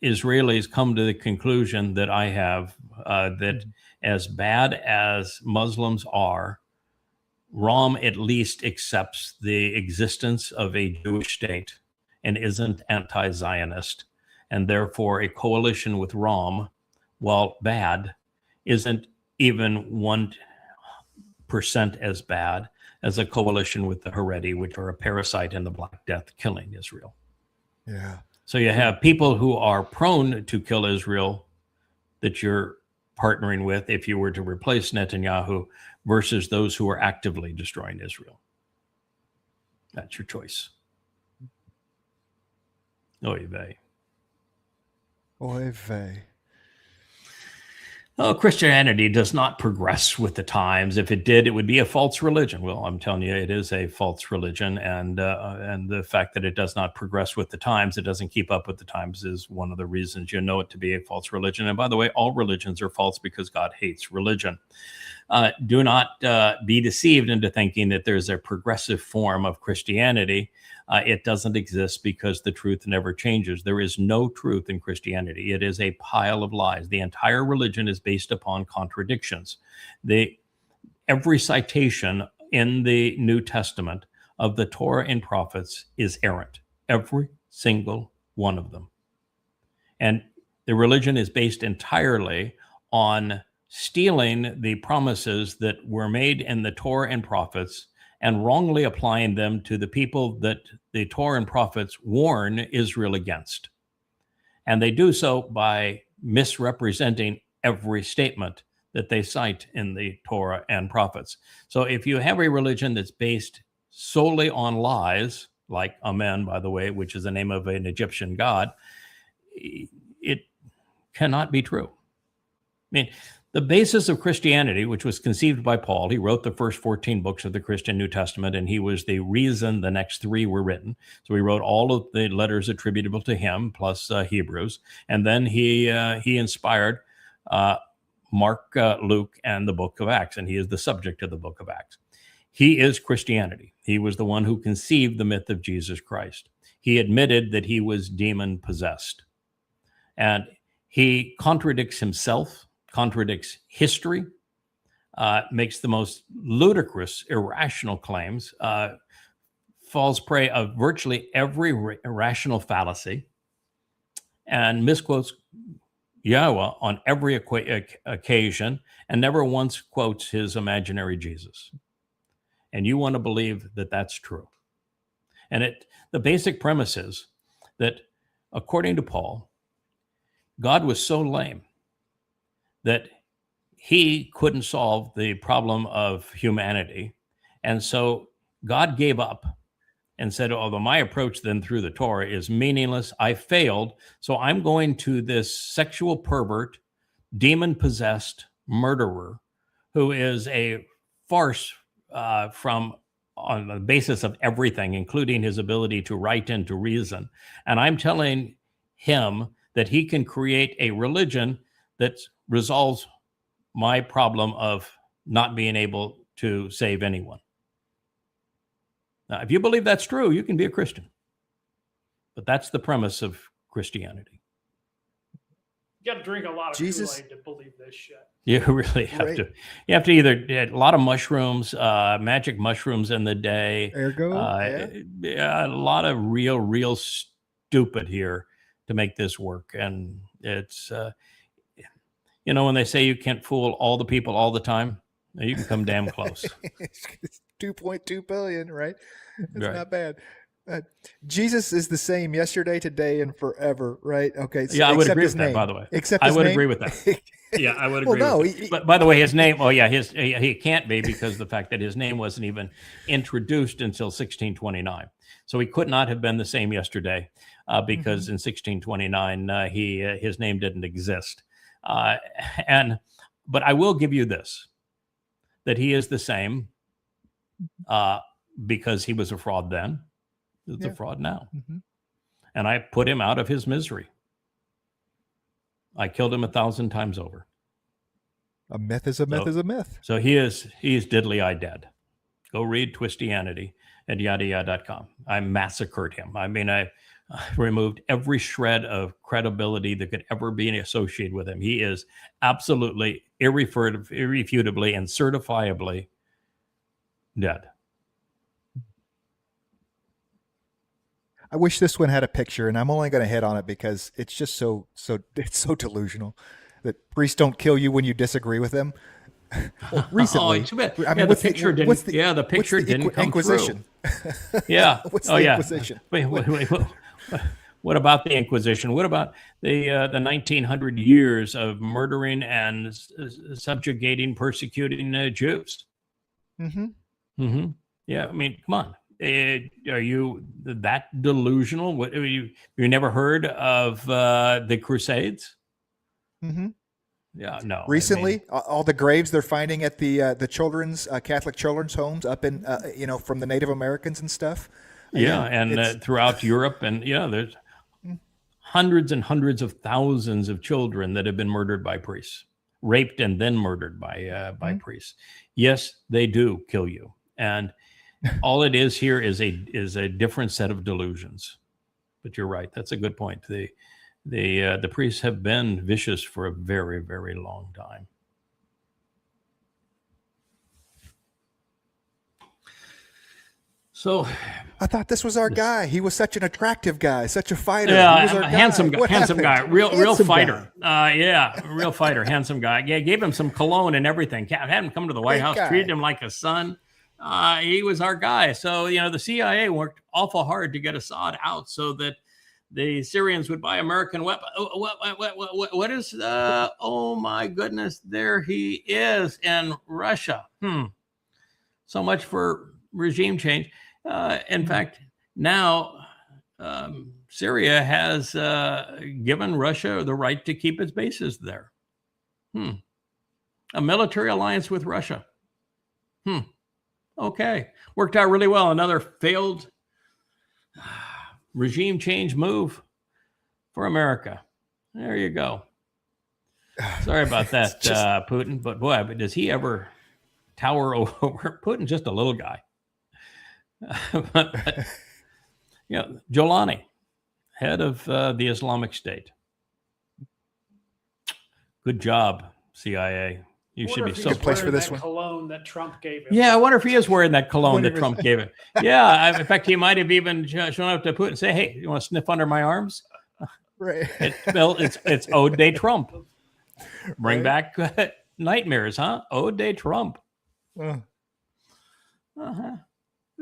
Israelis come to the conclusion that I have, that as bad as Muslims are, Ram at least accepts the existence of a Jewish state and isn't anti-Zionist. And therefore, a coalition with Ram, while bad, isn't even 1% as bad as a coalition with the Haredi, which are a parasite in the Black Death killing Israel. Yeah. So you have people who are prone to kill Israel that you're partnering with if you were to replace Netanyahu versus those who are actively destroying Israel. That's your choice. Oy vey. Oy vey. Oh, Christianity does not progress with the times. If it did, it would be a false religion. Well, I'm telling you, it is a false religion, and the fact that it does not progress with the times, it doesn't keep up with the times, is one of the reasons you know it to be a false religion. And by the way, all religions are false because God hates religion. Do not be deceived into thinking that there's a progressive form of Christianity It doesn't exist because the truth never changes. There is no truth in Christianity. It is a pile of lies. The entire religion is based upon contradictions. Every citation in the New Testament of the Torah and prophets is errant. Every single one of them. And the religion is based entirely on stealing the promises that were made in the Torah and prophets and wrongly applying them to the people that the Torah and prophets warn Israel against. And they do so by misrepresenting every statement that they cite in the Torah and prophets. So if you have a religion that's based solely on lies, like Amen, by the way, which is the name of an Egyptian god, it cannot be true. I mean, the basis of Christianity, which was conceived by Paul, he wrote the first 14 books of the Christian New Testament, and he was the reason the next 3 were written. So he wrote all of the letters attributable to him, plus Hebrews. And then he inspired Mark, Luke, and the book of Acts, and he is the subject of the book of Acts. He is Christianity. He was the one who conceived the myth of Jesus Christ. He admitted that he was demon-possessed. And he contradicts himself, contradicts history, makes the most ludicrous, irrational claims, falls prey of virtually every irrational fallacy, and misquotes Yahowah on every occasion, and never once quotes his imaginary Jesus. And you want to believe that that's true. And the basic premise is that, according to Paul, God was so lame that he couldn't solve the problem of humanity. And so God gave up and said, although my approach then through the Torah is meaningless, I failed, so I'm going to this sexual pervert, demon-possessed murderer who is a farce on the basis of everything, including his ability to write and to reason. And I'm telling him that he can create a religion that resolves my problem of not being able to save anyone. Now, if you believe that's true, you can be a Christian. But that's the premise of Christianity. You got to drink a lot of Jesus- Kool-Aid to believe this shit. You really have Right. to. You have to either get a lot of mushrooms, magic mushrooms in the day. Ergo, Yeah, a lot of real stupid here to make this work. And it's, when they say you can't fool all the people all the time, you can come damn close. 2.2 billion, right? That's Right. not bad. Jesus is the same yesterday, today, and forever, right? Okay. So, Yeah, I would except agree his with that, name. by the way. Except I his would name. agree with that. Yeah, I would Well, agree no, with that. But by the way, his name, he can't be, because the fact that his name wasn't even introduced until 1629. So he could not have been the same yesterday, because in 1629, his name didn't exist. But I will give you this, that he is the same, because he was a fraud then, he's a fraud now. And I put him out of his misery. I killed him 1,000 times over. A myth is a myth is a myth. So he is diddly-eye dead. Go read Twistianity at yada.com. I massacred him. I mean, I removed every shred of credibility that could ever be associated with him. He is absolutely, irrefutably, and certifiably dead. I wish this one had a picture, and I'm only going to hit on it because it's just so it's so delusional that priests don't kill you when you disagree with them. Well, recently, too bad. I mean, Yeah, what's the picture didn't. what's the- Yeah, the what's picture the didn't come Inquisition. through. Yeah. What's Oh, the yeah. Inquisition? Wait. What about the Inquisition? What about the 1900 years of murdering and subjugating, persecuting Jews? Yeah, I mean, come on. Are you that delusional? What, you never heard of the Crusades? Yeah, no. Recently, all the graves they're finding at the children's Catholic children's homes up in from the Native Americans and stuff. Yeah, and throughout Europe, and there's hundreds and hundreds of thousands of children that have been murdered by priests, raped and then murdered by priests. Yes, they do kill you, and All it is here is a different set of delusions. But you're right. That's a good point. The priests have been vicious for a very, very long time. So I thought this was our guy. He was such an attractive guy, such a fighter. yeah, he was our handsome guy. handsome guy, real Handsome fighter. guy. Real fighter, handsome guy. Yeah, gave him some cologne and everything. Had him come to the White Great House, guy. treated him like a son. He was our guy. So the CIA worked awful hard to get Assad out so that the Syrians would buy American weapons. What is? Oh my goodness! There he is in Russia. So much for regime change. In fact, now Syria has given Russia the right to keep its bases there. A military alliance with Russia. Okay. Worked out really well. Another failed regime change move for America. There you go. Sorry about that, Putin. But boy, does he ever tower over Putin? Just a little guy. but Jolani, head of the Islamic State. Good job, CIA. You should be so Good place for this one. Cologne that Trump gave him. Yeah, I wonder if he is wearing that cologne that Trump gave him. Yeah, in fact, he might have even shown up to Putin and say, "Hey, you want to sniff under my arms?" Right. It's Ode Day Trump. Bring back nightmares, huh? Ode Day Trump.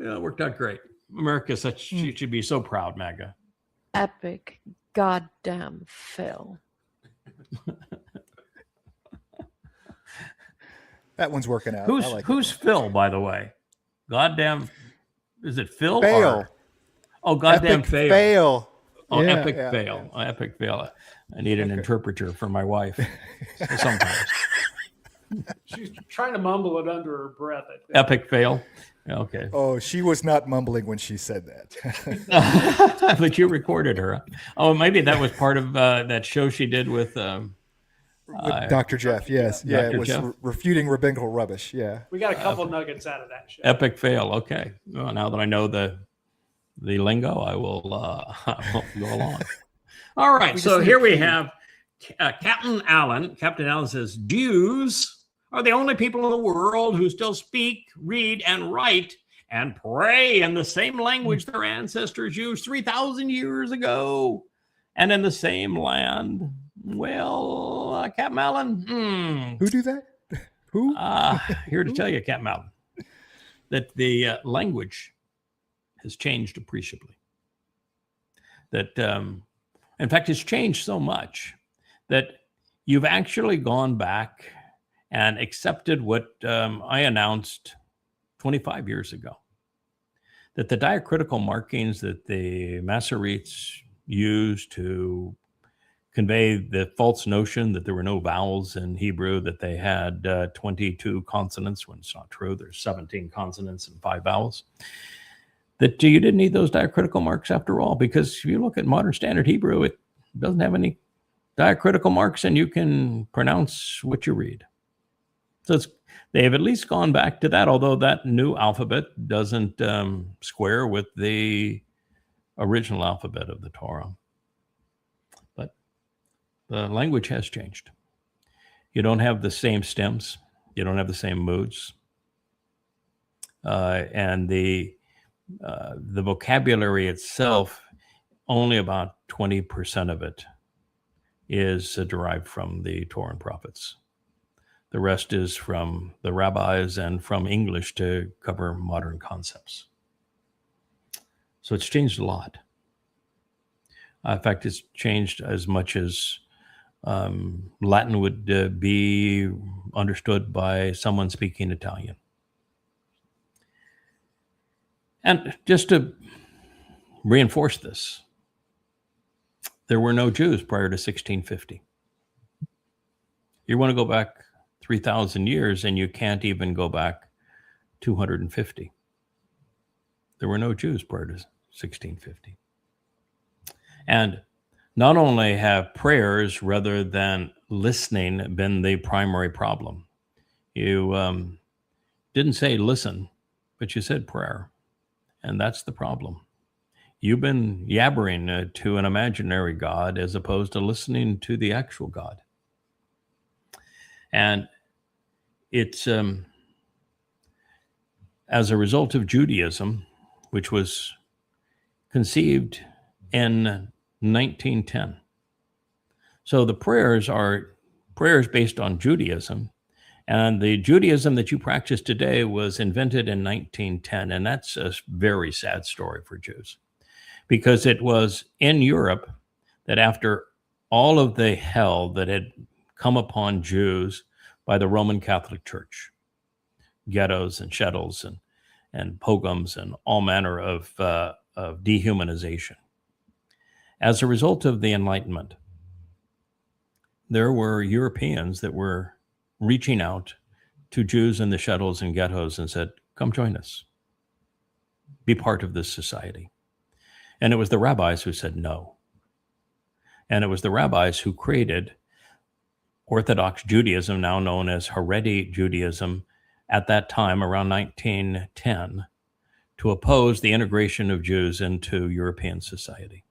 Yeah, it worked out great. America's such, she should be so proud, MAGA. Epic goddamn fail. That one's working out. Who's Phil, by the way? Goddamn, is it Phil? Fail. Oh, goddamn Epic fail. fail. Oh, Yeah, epic yeah, fail. Oh, epic fail. I need an interpreter for my wife. Sometimes. She's trying to mumble it under her breath. I think. Epic fail. Okay. Oh, she was not mumbling when she said that. But you recorded her. Oh, maybe that was part of that show she did with Dr. Jeff, yes. Yeah, Dr. it was Jeff. Refuting rabbinical rubbish. Yeah. We got a couple nuggets out of that show. Epic fail. Okay. Well, now that I know the lingo, I will go along. All right. So here we have Captain Allen. Captain Allen says, Jews are the only people in the world who still speak, read, and write and pray in the same language their ancestors used 3,000 years ago and in the same land. Well, Captain Allen. Who do that? Who? Here to tell you, Captain Allen, that the language has changed appreciably. That, in fact, it's changed so much that you've actually gone back and accepted what I announced 25 years ago, that the diacritical markings that the Masoretes used to convey the false notion that there were no vowels in Hebrew, that they had 22 consonants, when it's not true. There's 17 consonants and 5 vowels. That you didn't need those diacritical marks after all, because if you look at modern standard Hebrew, it doesn't have any diacritical marks and you can pronounce what you read. So they have at least gone back to that, although that new alphabet doesn't square with the original alphabet of the Torah. But the language has changed. You don't have the same stems. You don't have the same moods. And the vocabulary itself, only about 20% of it is derived from the Towrah and Prophets. The rest is from the rabbis and from English to cover modern concepts. So it's changed a lot. In fact, it's changed as much as Latin would be understood by someone speaking Italian. And just to reinforce this, there were no Jews prior to 1650. You want to go back 3,000 years and you can't even go back 250. There were no Jews prior to 1650. And not only have prayers rather than listening been the primary problem. You didn't say listen, but you said prayer. And that's the problem. You've been yabbering to an imaginary God as opposed to listening to the actual God. And it's as a result of Judaism, which was conceived in 1910. So the prayers are prayers based on Judaism. And the Judaism that you practice today was invented in 1910. And that's a very sad story for Jews, because it was in Europe that after all of the hell that had come upon Jews by the Roman Catholic Church, ghettos and shtetls and pogroms and all manner of dehumanization. As a result of the Enlightenment, there were Europeans that were reaching out to Jews in the shtetls and ghettos and said, come join us. Be part of this society. And it was the rabbis who said no. And it was the rabbis who created Orthodox Judaism, now known as Haredi Judaism, at that time, around 1910, to oppose the integration of Jews into European society.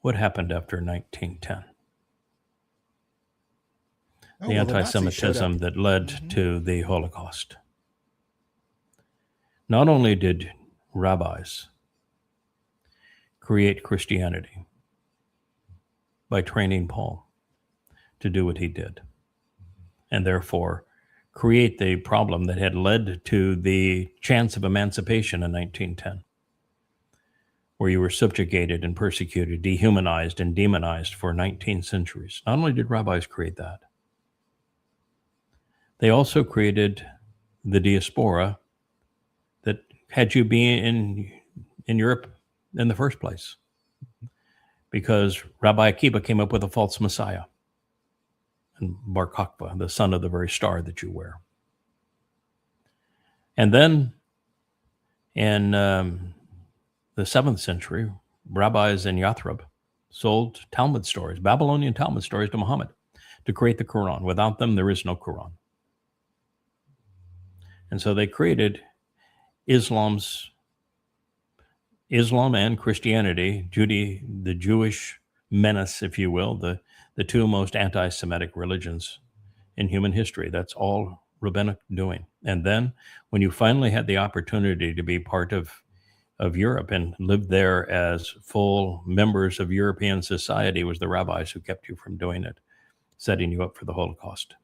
What happened after 1910? The anti-Semitism that led to the Holocaust. Not only did rabbis create Christianity by training Paul to do what he did, and therefore create the problem that had led to the chance of emancipation in 1910, where you were subjugated and persecuted, dehumanized and demonized for 19 centuries. Not only did rabbis create that, they also created the diaspora that had you be in Europe in the first place, because Rabbi Akiba came up with a false Messiah, and Bar Kokhba, the son of the very star that you wear. And then in the 7th century, rabbis in Yathrib sold Talmud stories, Babylonian Talmud stories, to Muhammad to create the Quran. Without them, there is no Quran. And so they created Islam and Christianity, the Jewish menace, if you will, the two most anti-Semitic religions in human history. That's all rabbinic doing. And then when you finally had the opportunity to be part of Europe and live there as full members of European society, it was the rabbis who kept you from doing it, setting you up for the Holocaust.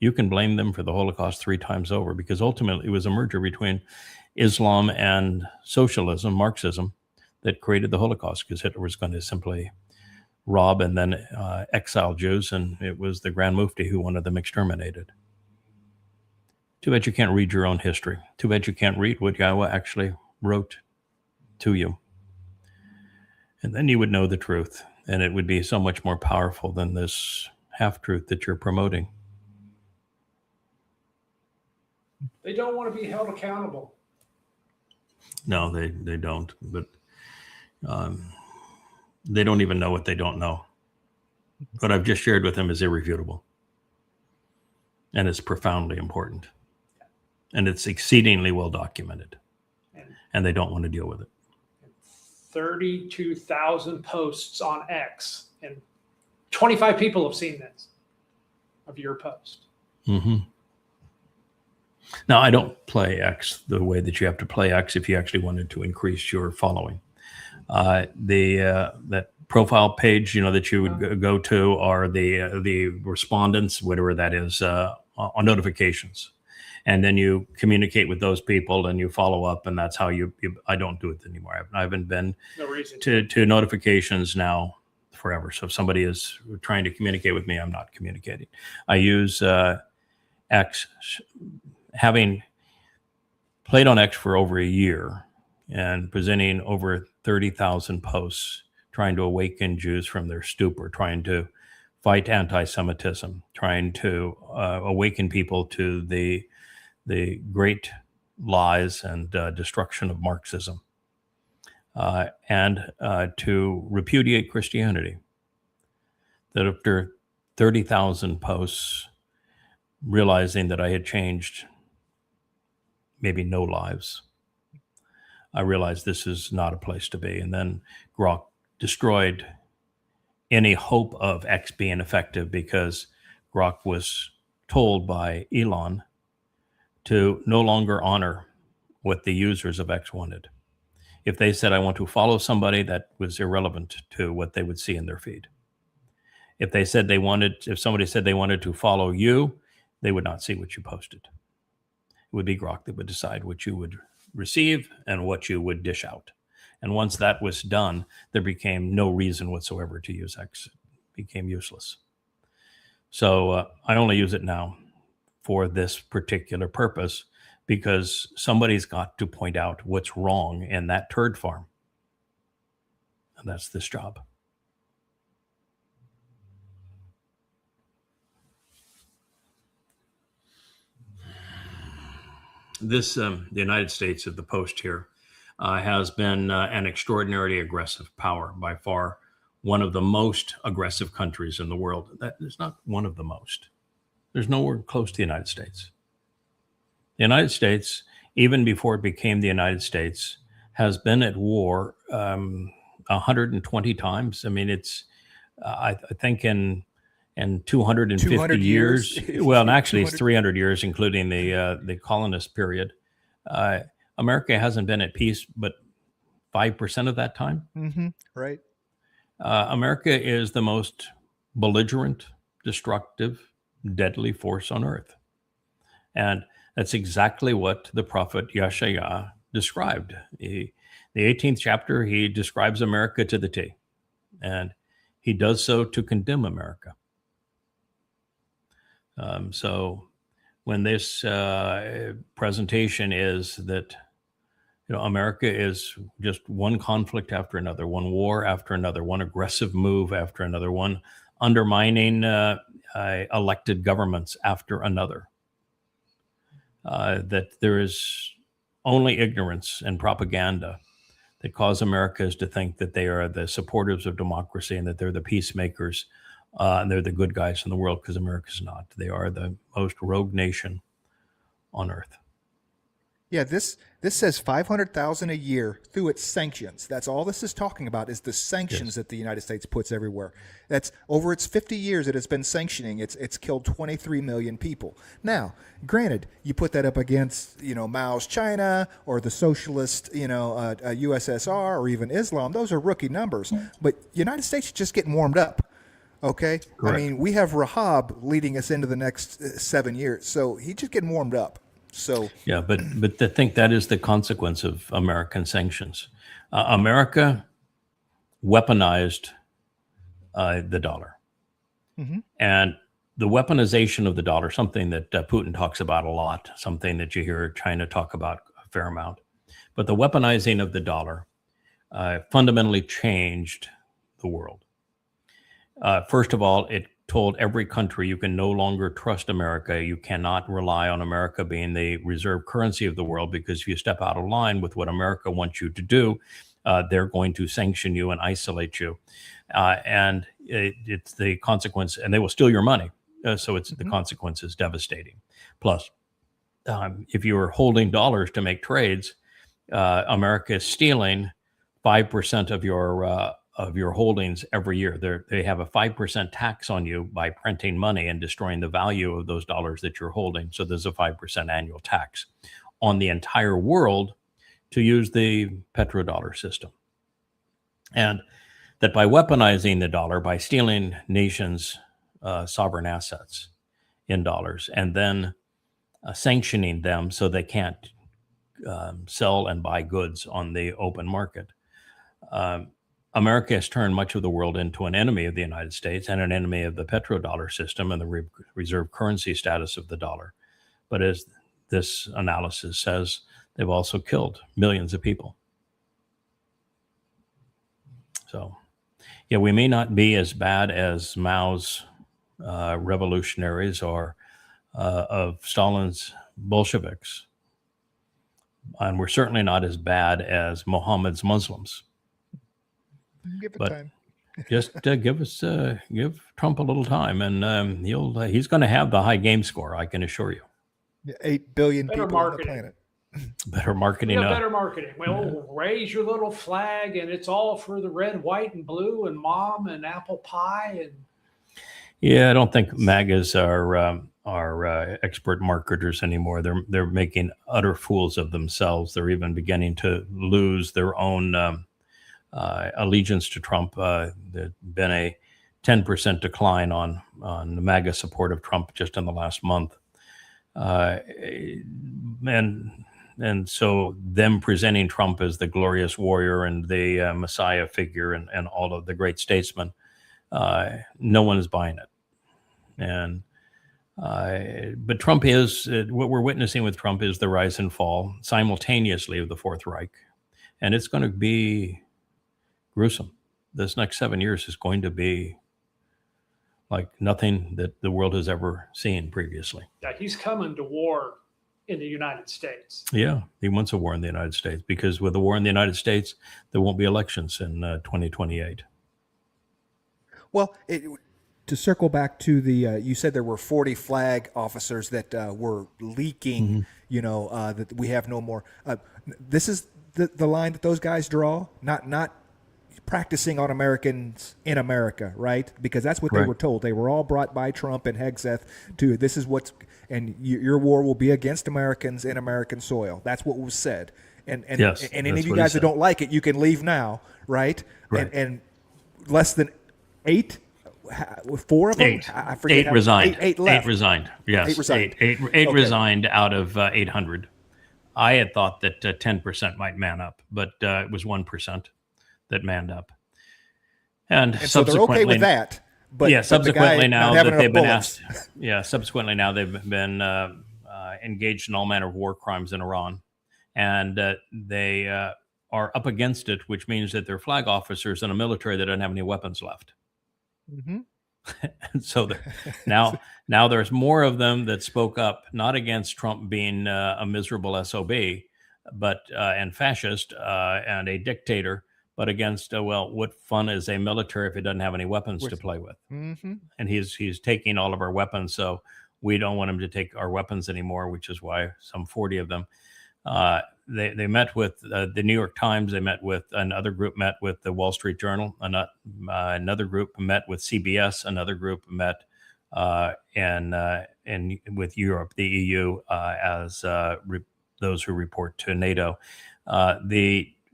You can blame them for the Holocaust 3 times over, because ultimately it was a merger between Islam and socialism, Marxism, that created the Holocaust, because Hitler was going to simply rob and then exile Jews, and it was the Grand Mufti who wanted them exterminated. Too bad you can't read your own history. Too bad you can't read what Yahowah actually wrote to you. And then you would know the truth, and it would be so much more powerful than this half-truth that you're promoting. They don't want to be held accountable. No, they don't. But they don't even know what they don't know. What I've just shared with them is irrefutable. And it's profoundly important. And it's exceedingly well documented. And they don't want to deal with it. 32,000 posts on X. And 25 people have seen this, of your post. Mm-hmm. Now, I don't play X the way that you have to play X if you actually wanted to increase your following. That profile page, that you would go to, are the respondents, whatever that is, on notifications, and then you communicate with those people and you follow up, and that's how you I don't do it anymore. I haven't been to notifications now forever. So if somebody is trying to communicate with me, I'm not communicating. I use X. Having played on X for over a year and presenting over 30,000 posts, trying to awaken Jews from their stupor, trying to fight anti-Semitism, trying to awaken people to the great lies and destruction of Marxism, and to repudiate Christianity. That after 30,000 posts, realizing that I had changed maybe no lives. I realized this is not a place to be. And then Grok destroyed any hope of X being effective because Grok was told by Elon to no longer honor what the users of X wanted. If they said, I want to follow somebody, that was irrelevant to what they would see in their feed. If somebody said they wanted to follow you, they would not see what you posted. It would be Grok that would decide what you would receive and what you would dish out. And once that was done, there became no reason whatsoever to use X. It became useless. So I only use it now for this particular purpose, because somebody's got to point out what's wrong in that turd farm. And that's this job. The United States of the post here has been an extraordinarily aggressive power, by far one of the most aggressive countries in the world. That is not one of the most. There's nowhere close to the United States. The United States, even before it became the United States, has been at war 120 times. I mean, it's I think in 250 200 years. years. Well, and actually, it's 300 years, including the colonist period. America hasn't been at peace, but 5% of that time. Mm-hmm. Right. America is the most belligerent, destructive, deadly force on earth. And that's exactly what the prophet Yahowah described. The 18th chapter, he describes America to the T. And he does so to condemn America. So when this presentation is that, America is just one conflict after another, one war after another, one aggressive move after another, one undermining elected governments after another, that there is only ignorance and propaganda that cause Americans to think that they are the supporters of democracy and that they're the peacemakers and they're the good guys in the world, because America's not. They are the most rogue nation on earth. Yeah, this says 500,000 a year through its sanctions. That's all this is talking about, is the sanctions that the United States puts everywhere. That's over its 50 years it has been sanctioning. It's killed 23 million people. Now, granted, you put that up against Mao's China or the socialist USSR or even Islam. Those are rookie numbers. But United States is just getting warmed up. Okay, correct. I mean, we have Rahab leading us into the next 7 years, so he's just getting warmed up. So yeah, but to think that is the consequence of American sanctions. America weaponized the dollar, and the weaponization of the dollar, something that Putin talks about a lot, something that you hear China talk about a fair amount. But the weaponizing of the dollar fundamentally changed the world. First of all, it told every country you can no longer trust America. You cannot rely on America being the reserve currency of the world, because if you step out of line with what America wants you to do, they're going to sanction you and isolate you. And it's the consequence, and they will steal your money. So it's the consequence is devastating. Plus, if you are holding dollars to make trades, America is stealing 5% of your holdings every year. They have a 5% tax on you by printing money and destroying the value of those dollars that you're holding. So there's a 5% annual tax on the entire world to use the petrodollar system. And that by weaponizing the dollar, by stealing nations' sovereign assets in dollars, and then sanctioning them so they can't sell and buy goods on the open market, America has turned much of the world into an enemy of the United States and an enemy of the petrodollar system and the reserve currency status of the dollar. But as this analysis says, they've also killed millions of people. So, yeah, we may not be as bad as Mao's revolutionaries or of Stalin's Bolsheviks. And we're certainly not as bad as Muhammad's Muslims. give it But time. just give Trump a little time, and he's going to have the high game score. I can assure you. 8 billion Better people on the marketing. planet. Better marketing. Better marketing. Well, raise your little flag, and it's all for the red, white, and blue, and mom, and apple pie, and Yeah, I don't think MAGAs are expert marketers anymore. They're making utter fools of themselves. They're even beginning to lose their own allegiance to Trump. There's been a 10% decline on the MAGA support of Trump just in the last month. And so them presenting Trump as the glorious warrior and the Messiah figure and all of the great statesmen, no one is buying it. And but Trump is, what we're witnessing with Trump is the rise and fall simultaneously of the Fourth Reich. And it's going to be gruesome. This next 7 years is going to be like nothing that the world has ever seen previously. Yeah, he's coming to war in the United States. Yeah, he wants a war in the United States, because with a war in the United States, there won't be elections in 2028. Well, to circle back to the, you said there were 40 flag officers that were leaking, that we have no more. This is the line that those guys draw, not practicing on Americans in America, right? Because that's what they were told. They were all brought by Trump and Hegseth to, this is what's, and your war will be against Americans in American soil. That's what was said. And Yes, any of you guys that don't like it, you can leave now, right? And less than 8, 4 of them? Eight. I forget. Eight resigned. Eight left. 8 resigned. Yes. 8 resigned. Eight Okay. resigned out of 800. I had thought that 10% might man up, but it was 1% that manned up. And so they're okay with that. But yeah, subsequently now that they've been bullets. asked, subsequently now they've been engaged in all manner of war crimes in Iran, and they are up against it, which means that they're flag officers in a military that doesn't have any weapons left. Mm-hmm. And so now there's more of them that spoke up, not against Trump being a miserable SOB, but and fascist and a dictator, but against, what fun is a military if it doesn't have any weapons to play with? Mm-hmm. And he's taking all of our weapons, so we don't want him to take our weapons anymore, which is why some 40 of them. They met with the New York Times. They met with another group, met with the Wall Street Journal. Another group met with CBS. Another group met with Europe, the EU, as those who report to NATO.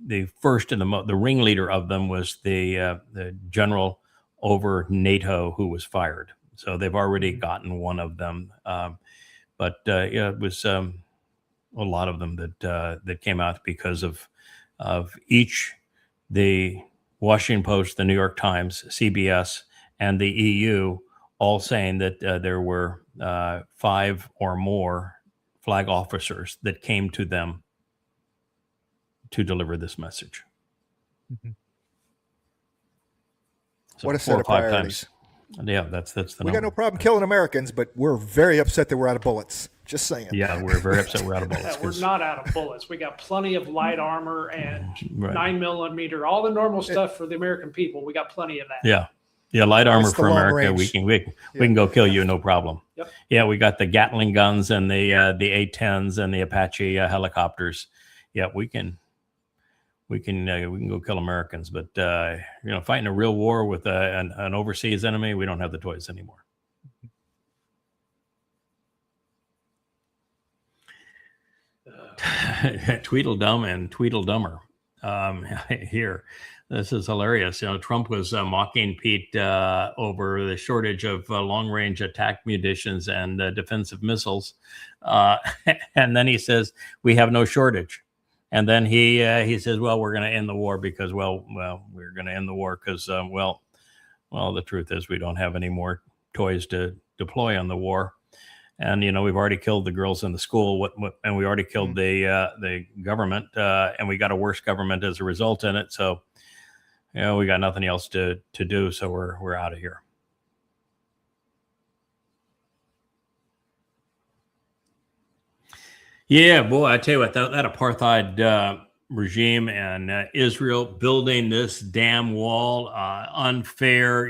The first and the ringleader of them was the general over NATO who was fired. So they've already gotten one of them. But it was a lot of them that came out because of each, the Washington Post, the New York Times, CBS, and the EU all saying that there were 5 or more flag officers that came to them to deliver this message. Mm-hmm. So What a 4 set or of 5 priorities. times. Yeah, that's the We number. got no problem killing Americans, but we're very upset that we're out of bullets. Just saying. Yeah, we're very upset we're out of bullets. We're not out of bullets. We got plenty of light armor and 9mm, all the normal stuff for the American people. We got plenty of that. Yeah, light armor That's the for long America. range. We can go kill you, no problem. Yep. Yeah, we got the Gatling guns and the A-10s and the Apache helicopters. Yeah, we can go kill Americans, but fighting a real war with an overseas enemy, we don't have the toys anymore. Tweedledum and Tweedledummer. Here, this is hilarious. Trump was mocking Pete over the shortage of long-range attack munitions and defensive missiles, and then he says we have no shortage. And then he says, well, we're going to end the war because, we're going to end the war because, the truth is we don't have any more toys to deploy on the war. And, we've already killed the girls in the school, and we already killed the government, and we got a worse government as a result in it. So, we got nothing else to do. So we're out of here. Yeah, boy, I tell you what, that apartheid regime and Israel building this damn wall, unfair,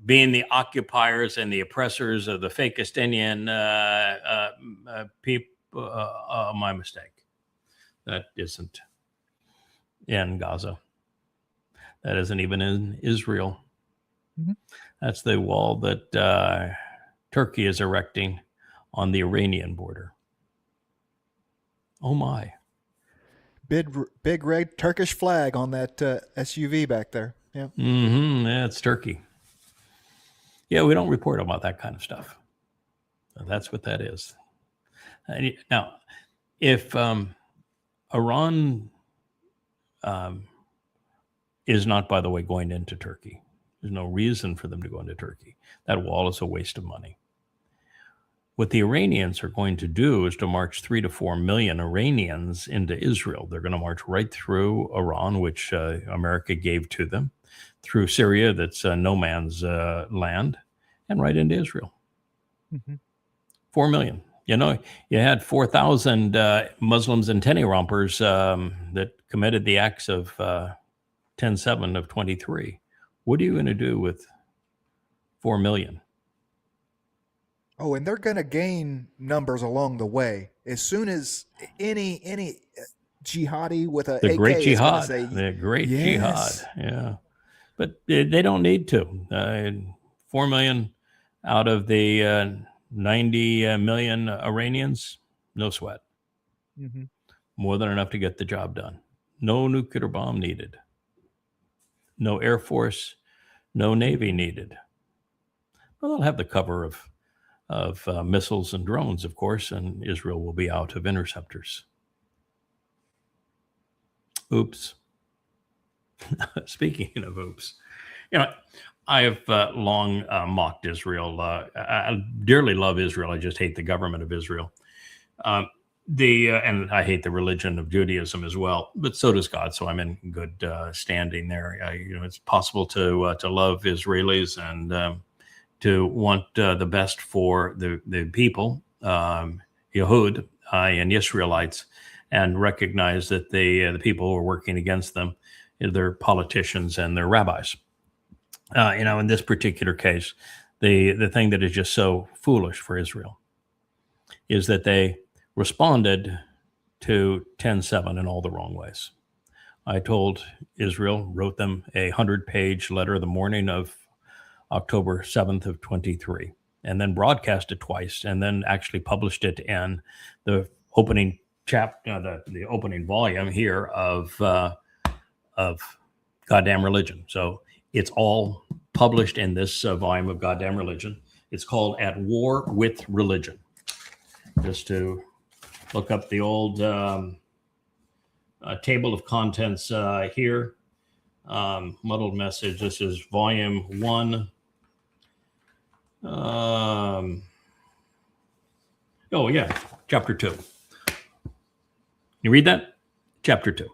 being the occupiers and the oppressors of the Fakistinian people, my mistake. That isn't in Gaza. That isn't even in Israel. Mm-hmm. That's the wall that Turkey is erecting on the Iranian border. Oh my. Big red Turkish flag on that SUV back there. Yeah. Mm-hmm. Yeah, it's Turkey. Yeah, we don't report about that kind of stuff. That's what that is. Now, if Iran is not, by the way, going into Turkey, there's no reason for them to go into Turkey. That wall is a waste of money. What the Iranians are going to do is to march 3 to 4 million Iranians into Israel. They're going to march right through Iran, which America gave to them, through Syria, that's no man's land, and right into Israel. Mm-hmm. 4 million. You know, you had 4,000 Muslims and tenny rompers that committed the acts of 10/7 of 23. What are you going to do with 4 million? Oh, and they're going to gain numbers along the way. As soon as any jihadi with a The AK great is jihad, gonna say, the great yes. jihad, yeah. But they don't need to. 4 million out of the 90 million Iranians, no sweat. Mm-hmm. More than enough to get the job done. No nuclear bomb needed. No Air Force, no Navy needed. Well, they'll have the cover of missiles and drones, of course, and Israel will be out of interceptors. Oops. Speaking of oops, you know, I have long mocked Israel. I dearly love Israel. I just hate the government of Israel. And I hate the religion of Judaism as well, but so does God. So I'm in good standing there. It's possible to love Israelis and to want the best for the people, Yahowah and Israelites, and recognize that the people who are working against them, they're politicians and they're rabbis. In this particular case, the thing that is just so foolish for Israel is that they responded to 10/7 in all the wrong ways. I told Israel, wrote them a 100-page letter the morning of October 7th of 23, and then broadcast it twice, and then actually published it in the opening the opening volume here of Goddamn Religion. So it's all published in this volume of Goddamn Religion. It's called At War with Religion. Just to look up the old table of contents here. Muddled message. This is volume 1. Chapter 2. You read that? Chapter 2.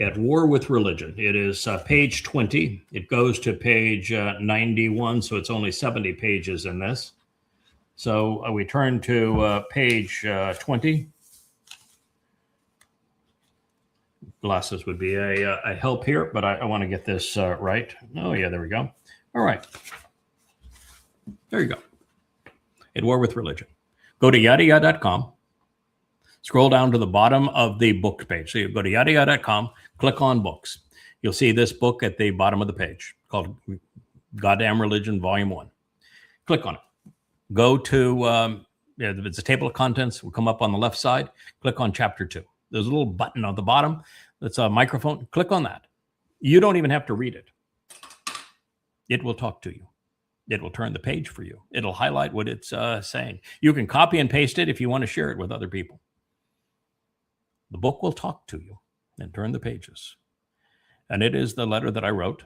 At War with Religion. It is page 20. It goes to page 91, so it's only 70 pages in this. So we turn to page 20. Glasses would be a help here, but I want to get this right. Oh, yeah, there we go. All right. There you go. At War with Religion. Go to yadayah.com. Scroll down to the bottom of the book page. So you go to yadayah.com, click on books. You'll see this book at the bottom of the page called Goddamn Religion, Volume 1. Click on it. Go to, it's a table of contents. Will come up on the left side. Click on Chapter 2. There's a little button on the bottom that's a microphone. Click on that. You don't even have to read it. It will talk to you. It will turn the page for you. It'll highlight what it's saying. You can copy and paste it if you want to share it with other people. The book will talk to you and turn the pages. And it is the letter that I wrote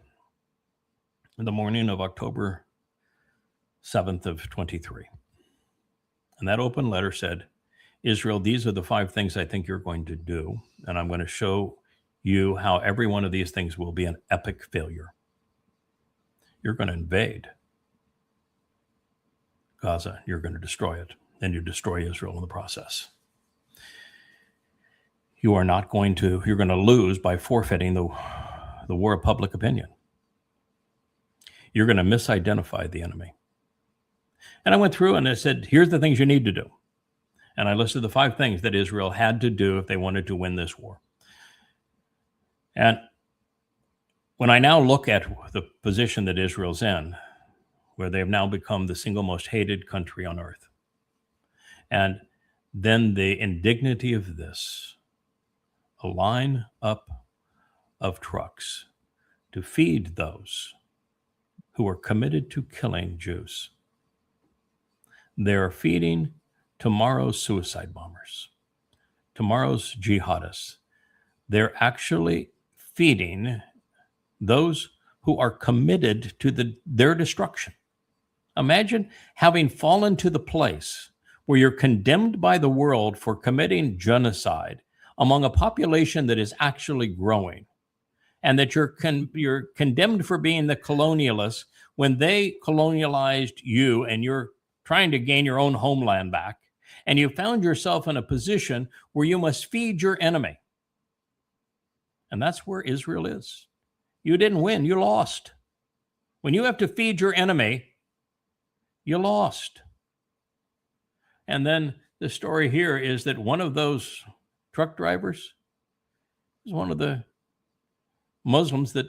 in the morning of October 7th of 23. And that open letter said, Israel, these are the 5 things I think you're going to do. And I'm going to show you how every one of these things will be an epic failure. You're going to invade Gaza. You're going to destroy it. And you destroy Israel in the process. You're going to lose by forfeiting the war of public opinion. you're going to misidentify the enemy. And I went through and I said, here's the things you need to do. And I listed the 5 things that Israel had to do if they wanted to win this war. And when I now look at the position that Israel's in, where they have now become the single most hated country on earth, and then the indignity of this, a line up of trucks to feed those who are committed to killing Jews. They're feeding tomorrow's suicide bombers, tomorrow's jihadists. They're actually feeding those who are committed to their destruction. Imagine having fallen to the place where you're condemned by the world for committing genocide among a population that is actually growing, and that you're condemned for being the colonialists when they colonialized you and you're trying to gain your own homeland back, and you found yourself in a position where you must feed your enemy. And that's where Israel is. You didn't win, you lost. When you have to feed your enemy, you lost. And then the story here is that one of those truck drivers is one of the Muslims that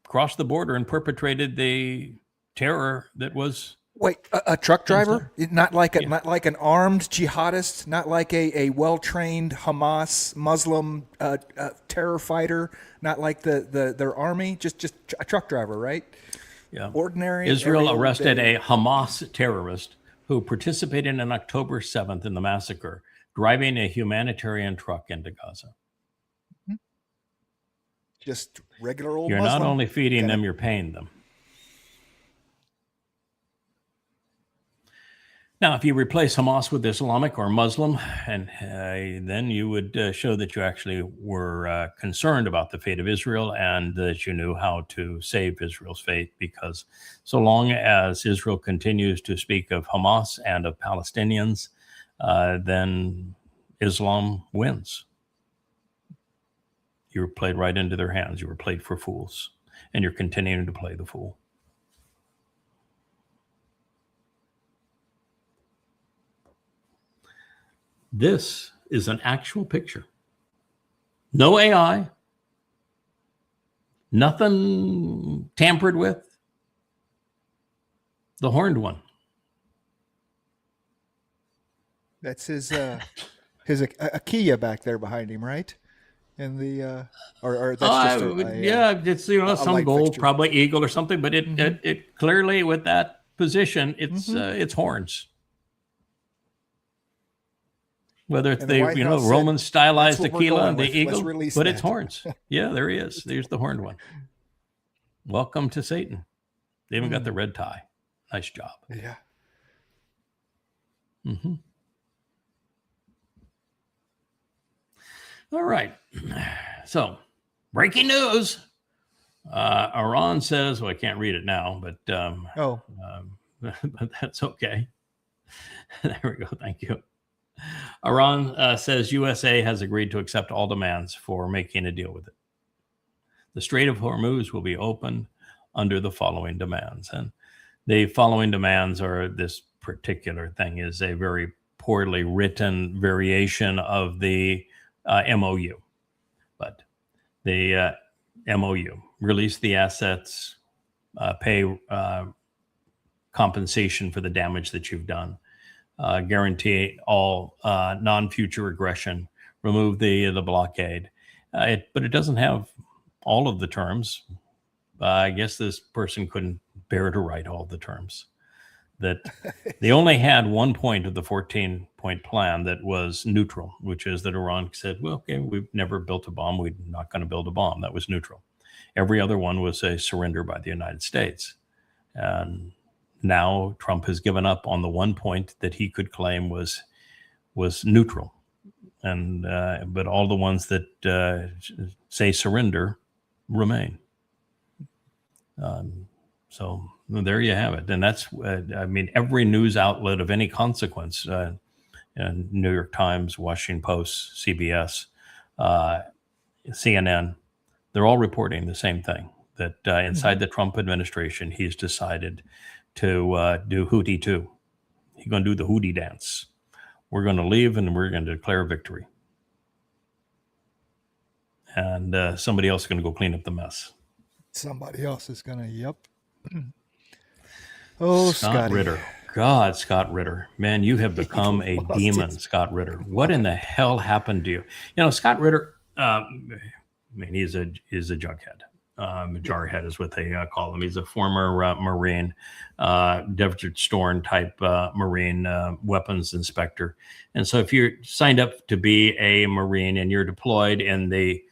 crossed the border and perpetrated the terror that was. Wait, a truck driver? Not like an armed jihadist, not like a well-trained Hamas Muslim terror fighter, not like their army, just a truck driver, right? Yeah. Ordinary. Israel arrested a Hamas terrorist who participated on October 7th in the massacre, driving a humanitarian truck into Gaza. Just regular old You're Muslim. not only feeding them, you're paying them. Now, if you replace Hamas with Islamic or Muslim, and then you would show that you actually were concerned about the fate of Israel and that you knew how to save Israel's fate, because so long as Israel continues to speak of Hamas and of Palestinians, then Islam wins. You were played right into their hands. You were played for fools, and you're continuing to play the fool. This is an actual picture. No AI, nothing tampered with. The horned one. That's his Akia back there behind him, right? And the or that's just it's some gold, fixture. probably eagle or something, but it clearly with that position, it's horns. Whether it's the Roman stylized tequila and the eagle, but it's horns. Yeah, there he is. There's the horned one. Welcome to Satan. They even got the red tie. Nice job. Yeah. Mm-hmm. All right. So, breaking news. Iran says, well, I can't read it now, but but that's okay. There we go. Thank you. Iran says USA has agreed to accept all demands for making a deal with it. The Strait of Hormuz will be opened under the following demands. And the following demands are, this particular thing is a very poorly written variation of the MOU. But the MOU, release the assets, pay compensation for the damage that you've done, guarantee all non-future aggression, remove the blockade. But it doesn't have all of the terms. I guess this person couldn't bear to write all the terms. That they only had one point of the 14-point plan that was neutral, which is that Iran said, well, okay, we've never built a bomb. We're not going to build a bomb. That was neutral. Every other one was a surrender by the United States. And now Trump has given up on the one point that he could claim was neutral. And but all the ones that say surrender remain. So there you have it. And that's, every news outlet of any consequence, New York Times, Washington Post, CBS, CNN, they're all reporting the same thing, that inside the Trump administration, he's decided to do Hootie 2. He's going to do the Hootie dance. We're going to leave and we're going to declare victory. And somebody else is going to go clean up the mess. Somebody else is going to, yep. Oh, Scott Scotty. Ritter. God, Scott Ritter. Man, you have become a demon, Scott Ritter. What in the hell happened to you? You know, Scott Ritter, I mean, he's a jughead. Jarhead is what they call him. He's a former Marine, Desert Storm type Marine weapons inspector. And so if you're signed up to be a Marine and you're deployed in the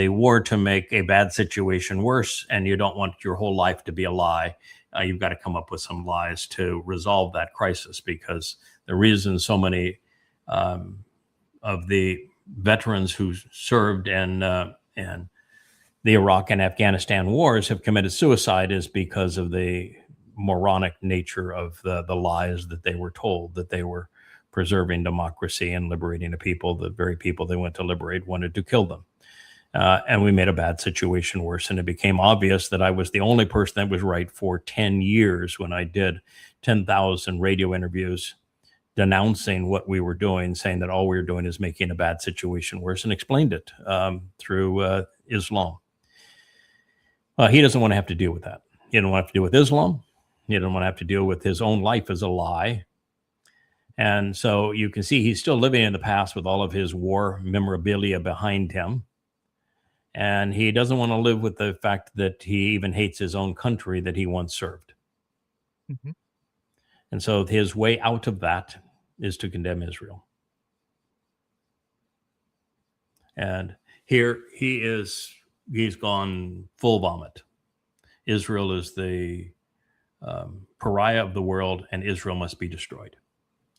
war to make a bad situation worse, and you don't want your whole life to be a lie, you've got to come up with some lies to resolve that crisis, because the reason so many of the veterans who served in the Iraq and Afghanistan wars have committed suicide is because of the moronic nature of the lies that they were told, that they were preserving democracy and liberating the people. The very people they went to liberate wanted to kill them. And we made a bad situation worse. And it became obvious that I was the only person that was right for 10 years when I did 10,000 radio interviews denouncing what we were doing, saying that all we were doing is making a bad situation worse, and explained it through Islam. He doesn't want to have to deal with that. He didn't want to have to deal with Islam. He didn't want to have to deal with his own life as a lie. And so you can see he's still living in the past with all of his war memorabilia behind him. And he doesn't want to live with the fact that he even hates his own country that he once served. Mm-hmm. And so his way out of that is to condemn Israel. And here he's gone full vomit. Israel is the pariah of the world, and Israel must be destroyed.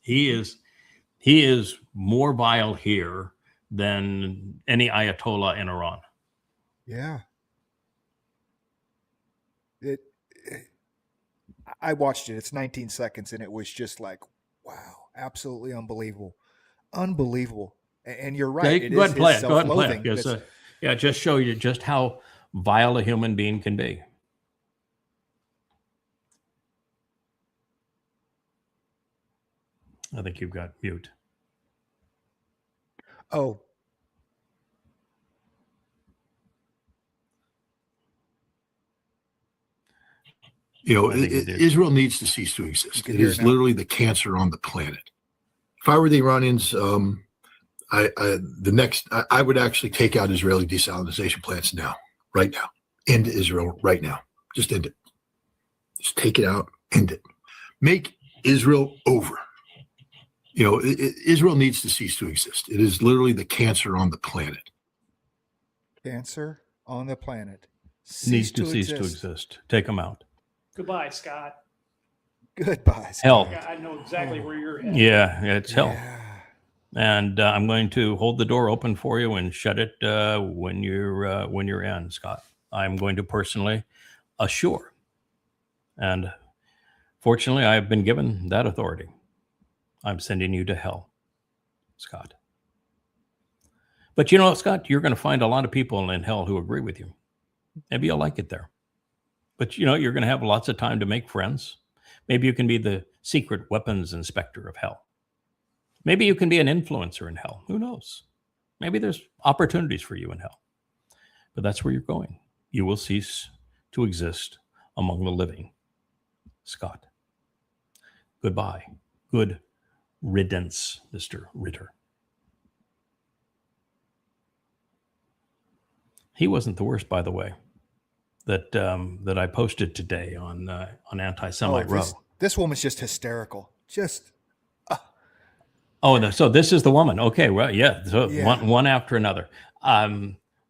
He is more vile here than any Ayatollah in Iran. Yeah. I watched it. It's 19 seconds, and it was just like, wow, absolutely unbelievable. Unbelievable. And you're right. Yeah, go ahead and play it. Go ahead and play it. Yes, just show you just how vile a human being can be. I think you've got mute. Oh. You know, Israel needs to cease to exist. It is literally the cancer on the planet. If I were the Iranians, I would actually take out Israeli desalinization plants now, right now. End Israel right now. Just end it. Just take it out, end it. Make Israel over. You know, Israel needs to cease to exist. It is literally the cancer on the planet. Cancer on the planet. Needs to cease to exist. Take them out. Goodbye, Scott. Goodbye, Scott. Hell. I know exactly where you're headed. Yeah, it's hell. Yeah. And I'm going to hold the door open for you and shut it when you're in, Scott. I'm going to personally assure. And fortunately, I've been given that authority. I'm sending you to hell, Scott. But you know, Scott, you're going to find a lot of people in hell who agree with you. Maybe you'll like it there. But you know, you're going to have lots of time to make friends. Maybe you can be the secret weapons inspector of hell. Maybe you can be an influencer in hell. Who knows? Maybe there's opportunities for you in hell. But that's where you're going. You will cease to exist among the living, Scott. Goodbye. Good riddance, Mr. Ritter. He wasn't the worst, by the way, that I posted today on Anti-Semite Row. This woman's just hysterical. So this is the woman. Okay, well, yeah. So yeah. One after another.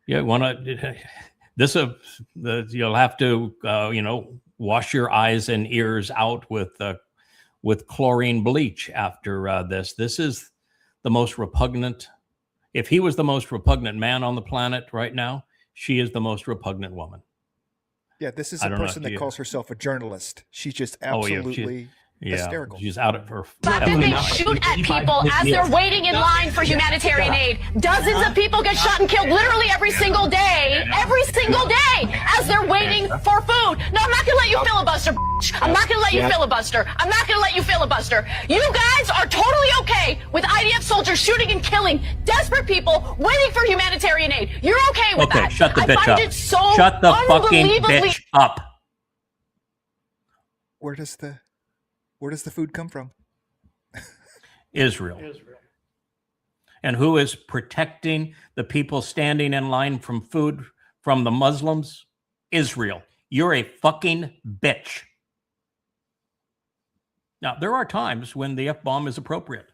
You'll have to wash your eyes and ears out with chlorine bleach after this. This is the most repugnant. If he was the most repugnant man on the planet right now, she is the most repugnant woman. Yeah, this is a person that calls herself a journalist. She's just absolutely Yeah, hysterical. she's out of her. But then they shoot at people as they're waiting in line for humanitarian aid. Dozens of people get shot and killed literally every single day as they're waiting for food. No, I'm not going to let you filibuster. I'm not going to let you filibuster. I'm not going to let you filibuster. You guys are totally okay with IDF soldiers shooting and killing desperate people waiting for humanitarian aid. You're okay with that. Okay, shut the bitch I find up. it so Shut the fucking unbelievably bitch up. Where does the food come from? Israel. And who is protecting the people standing in line from food from the Muslims? Israel. You're a fucking bitch. Now, there are times when the F-bomb is appropriate.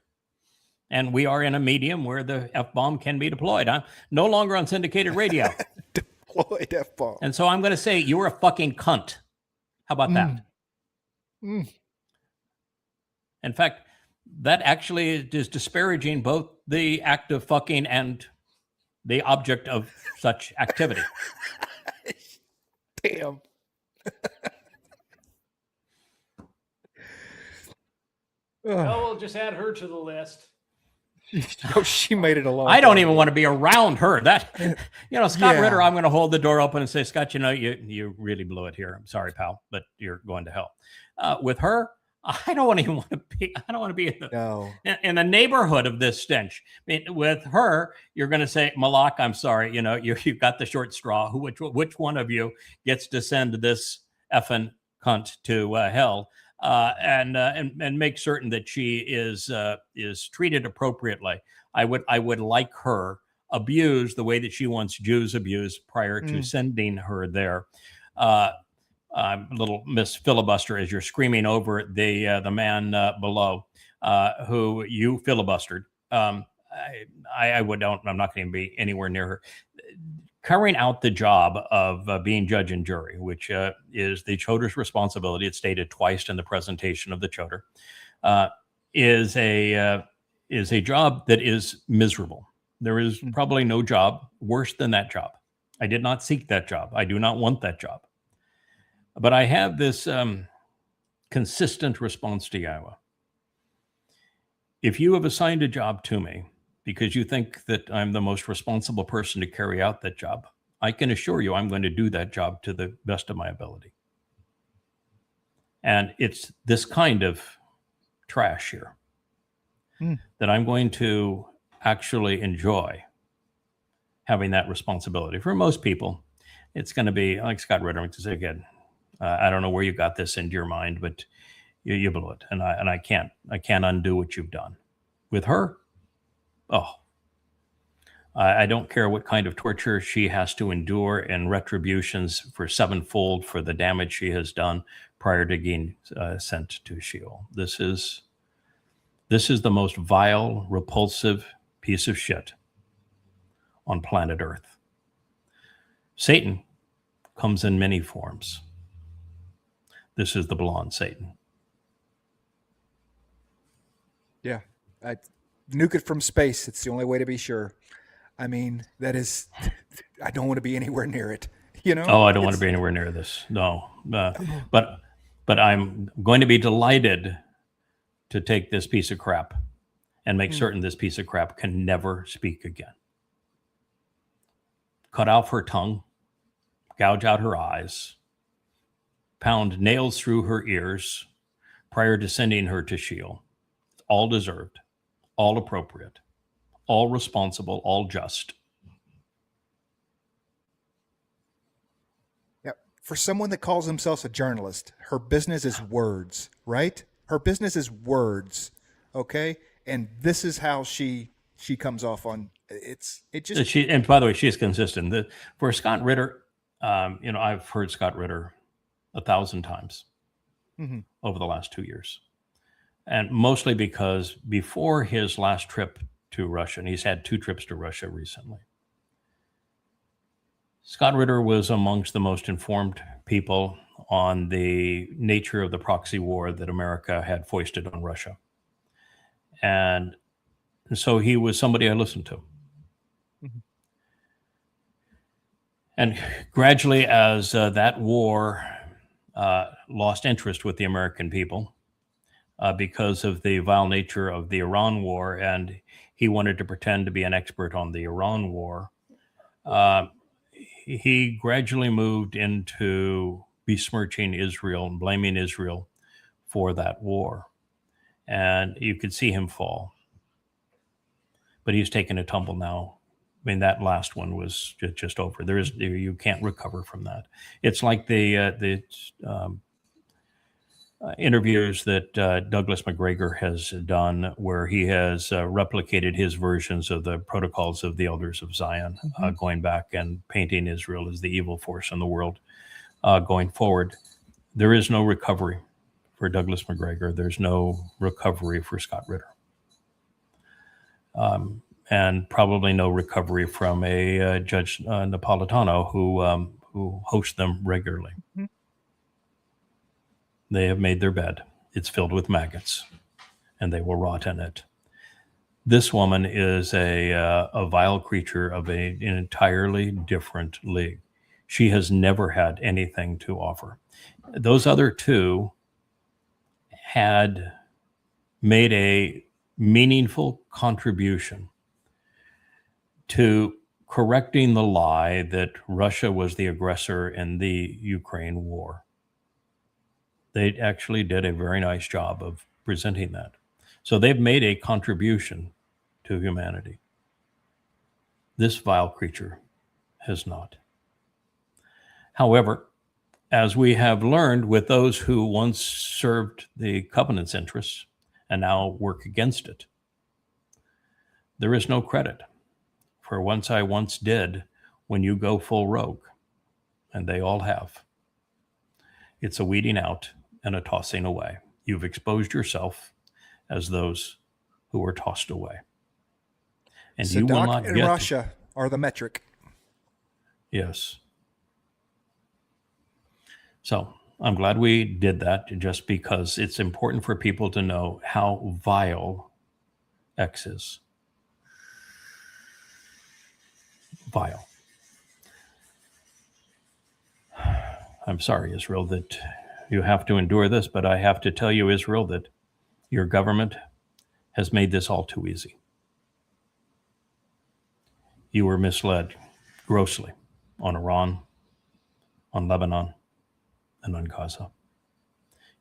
And we are in a medium where the F-bomb can be deployed. I'm no longer on syndicated radio. Deployed F-bomb. And so I'm going to say you're a fucking cunt. How about that? In fact, that actually is disparaging both the act of fucking and the object of such activity. Damn. Oh, we'll just add her to the list. Oh, she made it alone. I don't even want to be around her. That, Scott Yeah. Ritter, I'm going to hold the door open and say, Scott, you really blew it here. I'm sorry, pal, but you're going to hell. With her, I don't even want to be. I don't want to be in the neighborhood of this stench. I mean, with her, you're going to say, Malak, I'm sorry. You've got the short straw. Which one of you gets to send this effing cunt to hell? And make certain that she is treated appropriately. I would like her abused the way that she wants Jews abused prior to sending her there. Little Miss Filibuster, as you're screaming over the man below who you filibustered. I'm not going to be anywhere near her. Carrying out the job of being judge and jury, which is the Choder's responsibility. It's stated twice in the presentation of the Choder, is a job that is miserable. There is probably no job worse than that job. I did not seek that job. I do not want that job. But I have this consistent response to Yahowah. If you have assigned a job to me because you think that I'm the most responsible person to carry out that job, I can assure you I'm going to do that job to the best of my ability. And it's this kind of trash here that I'm going to actually enjoy having that responsibility. For most people, it's going to be like Scott Ritter to say again, I don't know where you got this into your mind, but you blew it. And I can't undo what you've done. With her, I don't care what kind of torture she has to endure and retributions for sevenfold for the damage she has done prior to being sent to Sheol. This is the most vile, repulsive piece of shit on planet Earth. Satan comes in many forms. This is the blonde Satan. Yeah. Nuke it from space. It's the only way to be sure. I mean, I don't want to be anywhere near it. Oh, I don't want to be anywhere near this. No. But I'm going to be delighted to take this piece of crap and make certain this piece of crap can never speak again. Cut off her tongue, gouge out her eyes, pound nails through her ears prior to sending her to Sheol. All deserved, all appropriate, all responsible, all just. Yeah. For someone that calls themselves a journalist, her business is words, right? Her business is words, okay? And this is how she comes off on And by the way, she is consistent. For Scott Ritter, I've heard Scott Ritter 1,000 times over the last 2 years. And mostly because before his last trip to Russia, and he's had 2 trips to Russia recently, Scott Ritter was amongst the most informed people on the nature of the proxy war that America had foisted on Russia. And so he was somebody I listened to. And gradually, as that war lost interest with the American people, because of the vile nature of the Iran war, and he wanted to pretend to be an expert on the Iran war. He gradually moved into besmirching Israel and blaming Israel for that war. And you could see him fall. But he's taken a tumble now. I mean, that last one was just over. You can't recover from that. It's like the interviews that Douglas Macgregor has done, where he has replicated his versions of the protocols of the elders of Zion, going back and painting Israel as the evil force in the world going forward. There is no recovery for Douglas Macgregor. There's no recovery for Scott Ritter. And probably no recovery from a Judge Napolitano who hosts them regularly. Mm-hmm. They have made their bed. It's filled with maggots, and they will rot in it. This woman is a vile creature of an entirely different league. She has never had anything to offer. Those other two had made a meaningful contribution to correcting the lie that Russia was the aggressor in the Ukraine war. They actually did a very nice job of presenting that. So they've made a contribution to humanity. This vile creature has not. However, as we have learned with those who once served the covenant's interests and now work against it, there is no credit for once I once did when you go full rogue, and they all have. It's a weeding out and a tossing away. You've exposed yourself as those who were tossed away. And you will not and get Russia are the metric. Yes. So I'm glad we did that, just because it's important for people to know how vile X is. Vile. I'm sorry, Israel, that you have to endure this, but I have to tell you, Israel, that your government has made this all too easy. You were misled grossly on Iran, on Lebanon, and on Gaza.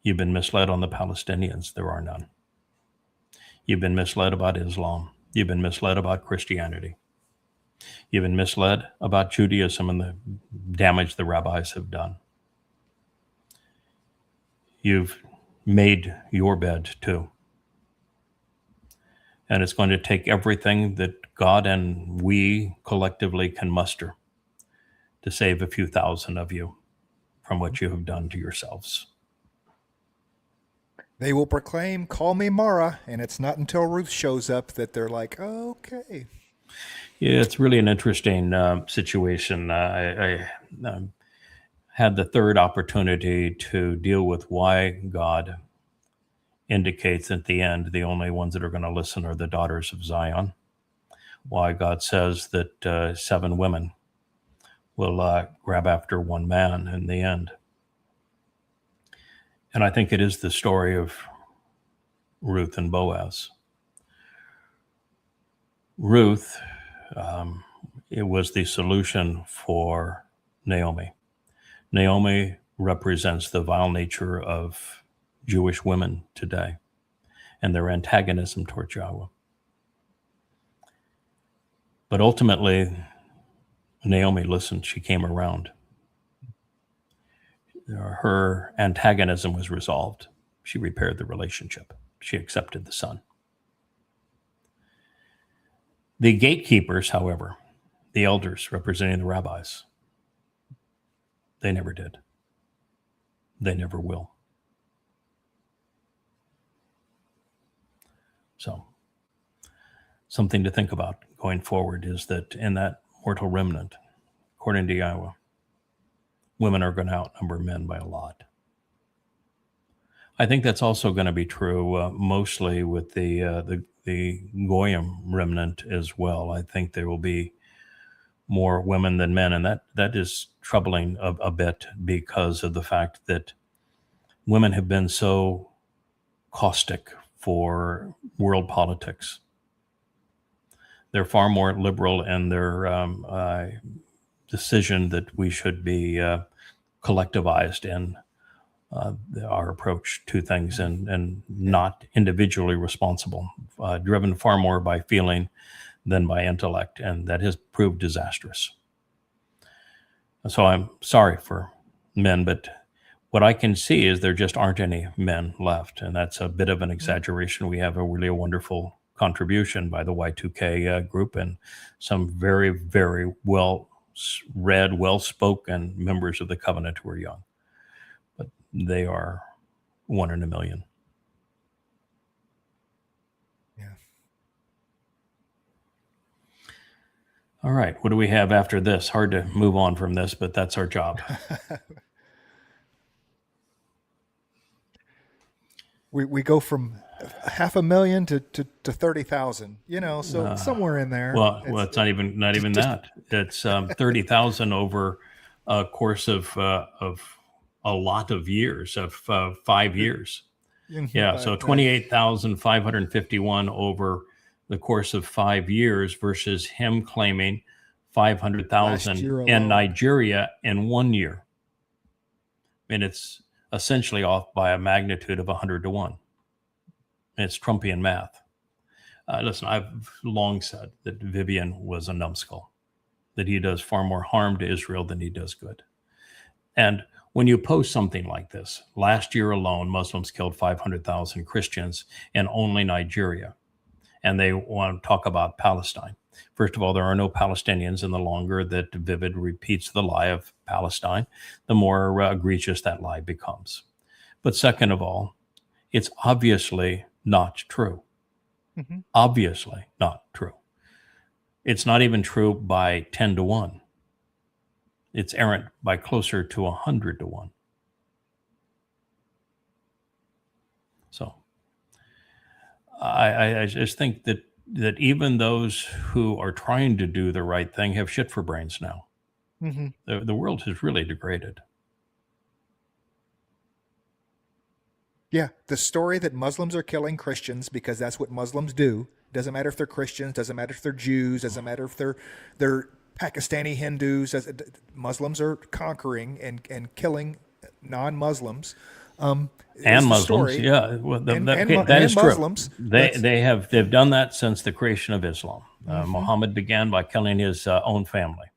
You've been misled on the Palestinians. There are none. You've been misled about Islam. You've been misled about Christianity. You've been misled about Judaism and the damage the rabbis have done. You've made your bed too. And it's going to take everything that God and we collectively can muster to save a few thousand of you from what you have done to yourselves. They will proclaim, "Call me Mara," and it's not until Ruth shows up that they're like, okay. Yeah, it's really an interesting situation. I had the third opportunity to deal with why God indicates at the end the only ones that are going to listen are the daughters of Zion. Why God says that 7 women will grab after one man in the end. And I think it is the story of Ruth and Boaz. Ruth, it was the solution for Naomi. Naomi represents the vile nature of Jewish women today and their antagonism towards Yahowah. But ultimately, Naomi listened. She came around. Her antagonism was resolved. She repaired the relationship. She accepted the son. The gatekeepers, however, the elders representing the rabbis, they never did. They never will. So, something to think about going forward is that in that mortal remnant, according to Yahowah, women are going to outnumber men by a lot. I think that's also going to be true mostly with the Goyim remnant as well. I think there will be more women than men, and that is troubling a bit because of the fact that women have been so caustic for world politics. They're far more liberal in their decision that we should be collectivized in our approach to things and not individually responsible, driven far more by feeling than by intellect, and that has proved disastrous. So I'm sorry for men, but what I can see is there just aren't any men left, and that's a bit of an exaggeration. We have a really wonderful contribution by the Y2K group and some very, very well-read, well-spoken members of the covenant who are young. But they are 1 in a million. Yeah. All right, what do we have after this? Hard to move on from this, but that's our job. We go from 500,000 to 30,000, so somewhere in there. Well, it's not even that. It's 30,000 over a course of a lot of years, of 5 years. Yeah, so 28,551 over the course of 5 years versus him claiming 500,000 in Nigeria in 1 year. And it's essentially off by a magnitude of 100 to 1. It's Trumpian math. Listen, I've long said that Vivian was a numbskull, that he does far more harm to Israel than he does good. And when you post something like this, last year alone, Muslims killed 500,000 Christians in only Nigeria, and they want to talk about Palestine. First of all, there are no Palestinians, and the longer that Vivid repeats the lie of Palestine, the more egregious that lie becomes. But second of all, it's obviously not true. Mm-hmm. Obviously not true. It's not even true by 10 to 1. It's errant by closer to 100 to 1. So I just think that even those who are trying to do the right thing have shit for brains now. Mm-hmm. The world has really degraded. Yeah, the story that Muslims are killing Christians because that's what Muslims do. Doesn't matter if they're Christians, doesn't matter if they're Jews, doesn't matter if they're Pakistani Hindus. Muslims are conquering and killing non-Muslims. And Muslims, story. Yeah, well, that is Muslims. True. They've done that since the creation of Islam. Muhammad began by killing his own family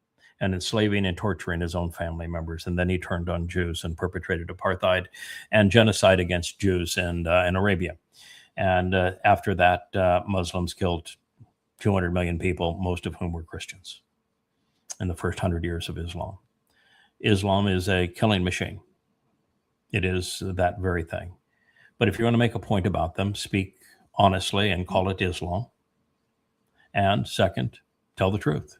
and enslaving and torturing his own family members, and then he turned on Jews and perpetrated apartheid and genocide against Jews in Arabia. And after that, Muslims killed 200 million people, most of whom were Christians, in the first 100 years of Islam. Islam is a killing machine. It is that very thing. But if you want to make a point about them, speak honestly and call it Islam. And second, tell the truth.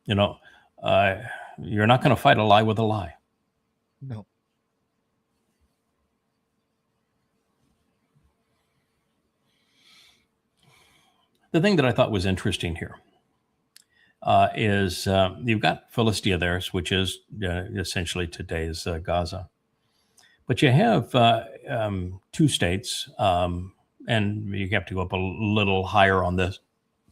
You're not going to fight a lie with a lie. No. The thing that I thought was interesting here is you've got Philistia there, which is essentially today's Gaza. But you have two states, and you have to go up a little higher on this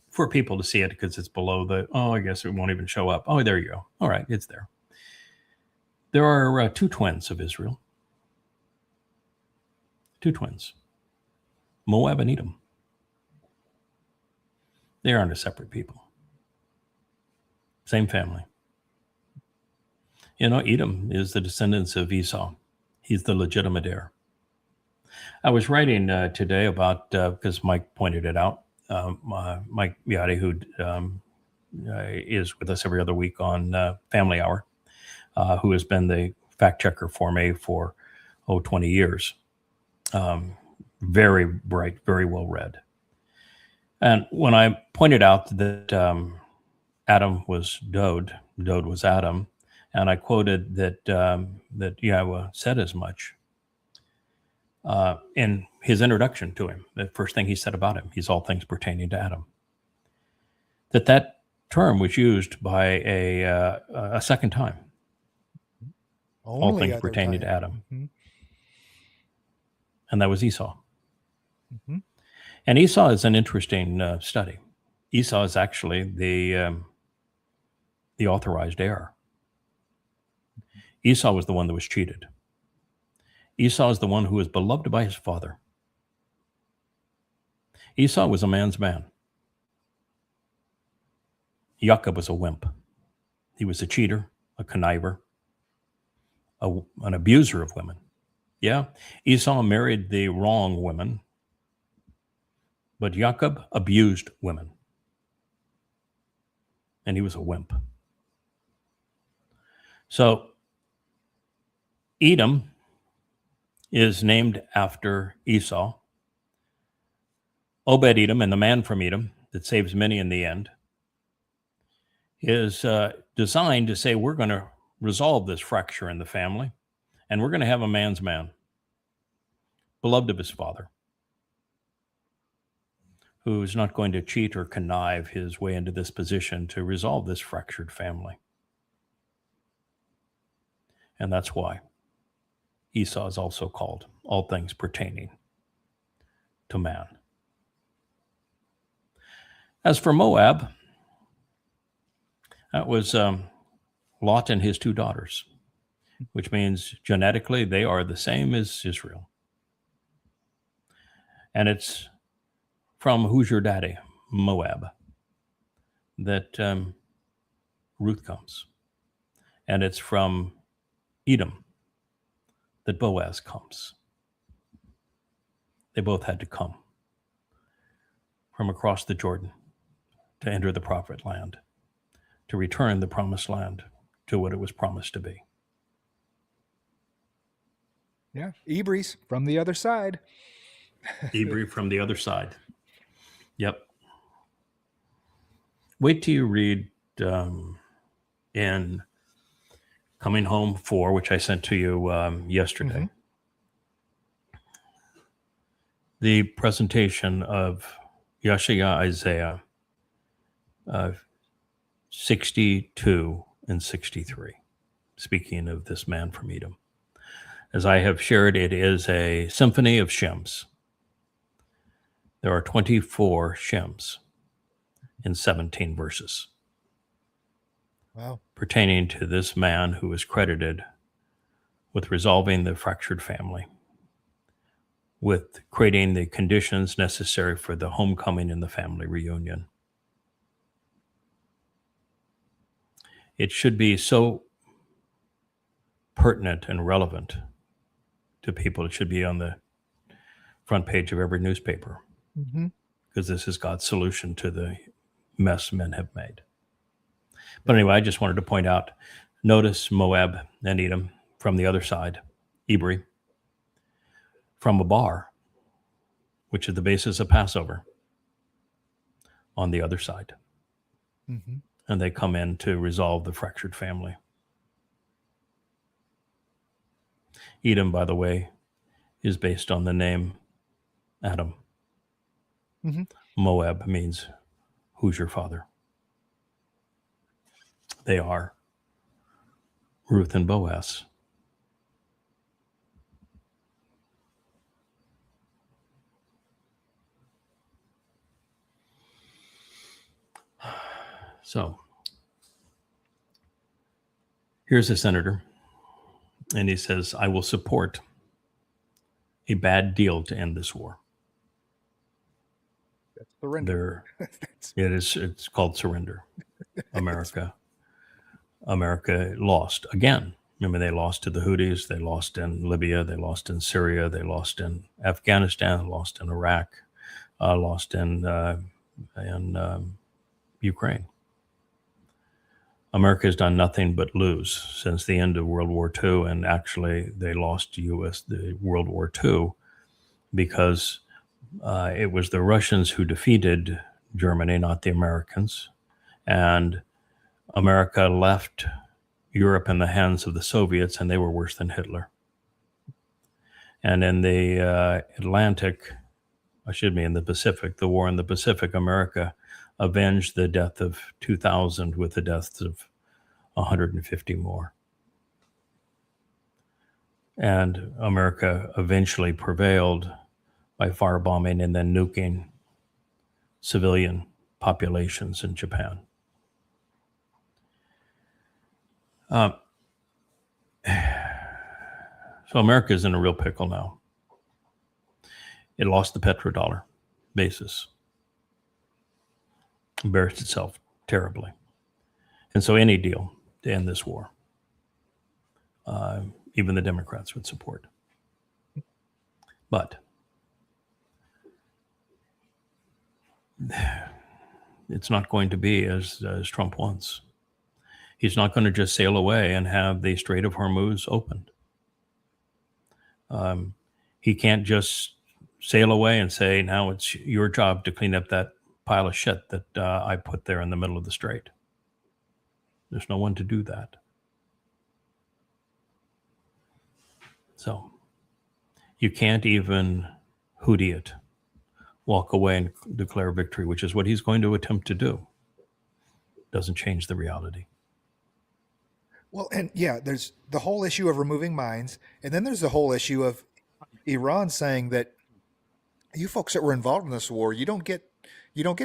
for people to see it because it's below I guess it won't even show up. Oh, there you go. All right, it's there. There are two twins of Israel. Two twins, Moab and Edom. They aren't a separate people. Same family. Edom is the descendants of Esau. He's the legitimate heir. I was writing today about, because Mike pointed it out, Mike Biati, who is with us every other week on Family Hour, who has been the fact checker for me for 20 years. Very bright, very well read. And when I pointed out that Adam was Dode was Adam, and I quoted that Yahowah said as much in his introduction to him. The first thing he said about him, he's all things pertaining to Adam. That term was used by a second time. All things pertaining to Adam. Mm-hmm. and that was Esau. Mm-hmm. And Esau is an interesting study. Esau is actually the authorized heir. Esau was the one that was cheated. Esau is the one who was beloved by his father. Esau was a man's man. Jacob was a wimp. He was a cheater, a conniver, an abuser of women. Yeah, Esau married the wrong women, but Jacob abused women. And he was a wimp. So Edom is named after Esau. Obed-Edom, and the man from Edom that saves many in the end, is designed to say we're going to resolve this fracture in the family, and we're going to have a man's man, beloved of his father, who's not going to cheat or connive his way into this position to resolve this fractured family. And that's why Esau is also called all things pertaining to man. As for Moab, that was Lot and his 2 daughters, which means genetically they are the same as Israel. And it's from Who's Your Daddy, Moab, that Ruth comes. And it's from Edom that Boaz comes. They both had to come from across the Jordan to enter the prophet land, to return the promised land to what it was promised to be. Yeah, Hebrews from the other side. Hebrew from the other side. Yep. Wait till you read in Coming Home 4, which I sent to you yesterday. Mm-hmm. The presentation of Yeshaya Isaiah 62 and 63, speaking of this man from Edom. As I have shared, it is a symphony of Shems. There are 24 Shems in 17 verses. Wow. Pertaining to this man who is credited with resolving the fractured family, with creating the conditions necessary for the homecoming and the family reunion. It should be so pertinent and relevant to people. It should be on the front page of every newspaper, because this is God's solution to the mess men have made. But anyway, I just wanted to point out, notice Moab and Edom from the other side, Hebrew, from a bar, which is the basis of Passover, on the other side. Mm-hmm. And they come in to resolve the fractured family. Edom, by the way, is based on the name Adam. Mm-hmm. Moab means, who's your father? They are Ruth and Boaz. So, here's a senator, and he says, I will support a bad deal to end this war. That's surrender. It's called surrender. America lost again. Remember, they lost to the Houthis, they lost in Libya, they lost in Syria, they lost in Afghanistan, lost in Iraq, lost in Ukraine. America has done nothing but lose since the end of World War II, and actually they lost the World War II because it was the Russians who defeated Germany, not the Americans, and America left Europe in the hands of the Soviets, and they were worse than Hitler. And in the in the Pacific, the war in the Pacific, America avenged the death of 2,000 with the deaths of 150 more. And America eventually prevailed by firebombing and then nuking civilian populations in Japan. So America is in a real pickle now. It lost the petrodollar basis, embarrassed itself terribly. And so any deal to end this war, even the Democrats would support. But it's not going to be as Trump wants. He's not going to just sail away and have the Strait of Hormuz opened. He can't just sail away and say, now it's your job to clean up that pile of shit that I put there in the middle of the strait. There's no one to do that. So you can't even hootie it, walk away and declare victory, which is what he's going to attempt to do. Doesn't change the reality. Well, and yeah, there's the whole issue of removing mines, and then there's the whole issue of Iran saying that you folks that were involved in this war, you don't get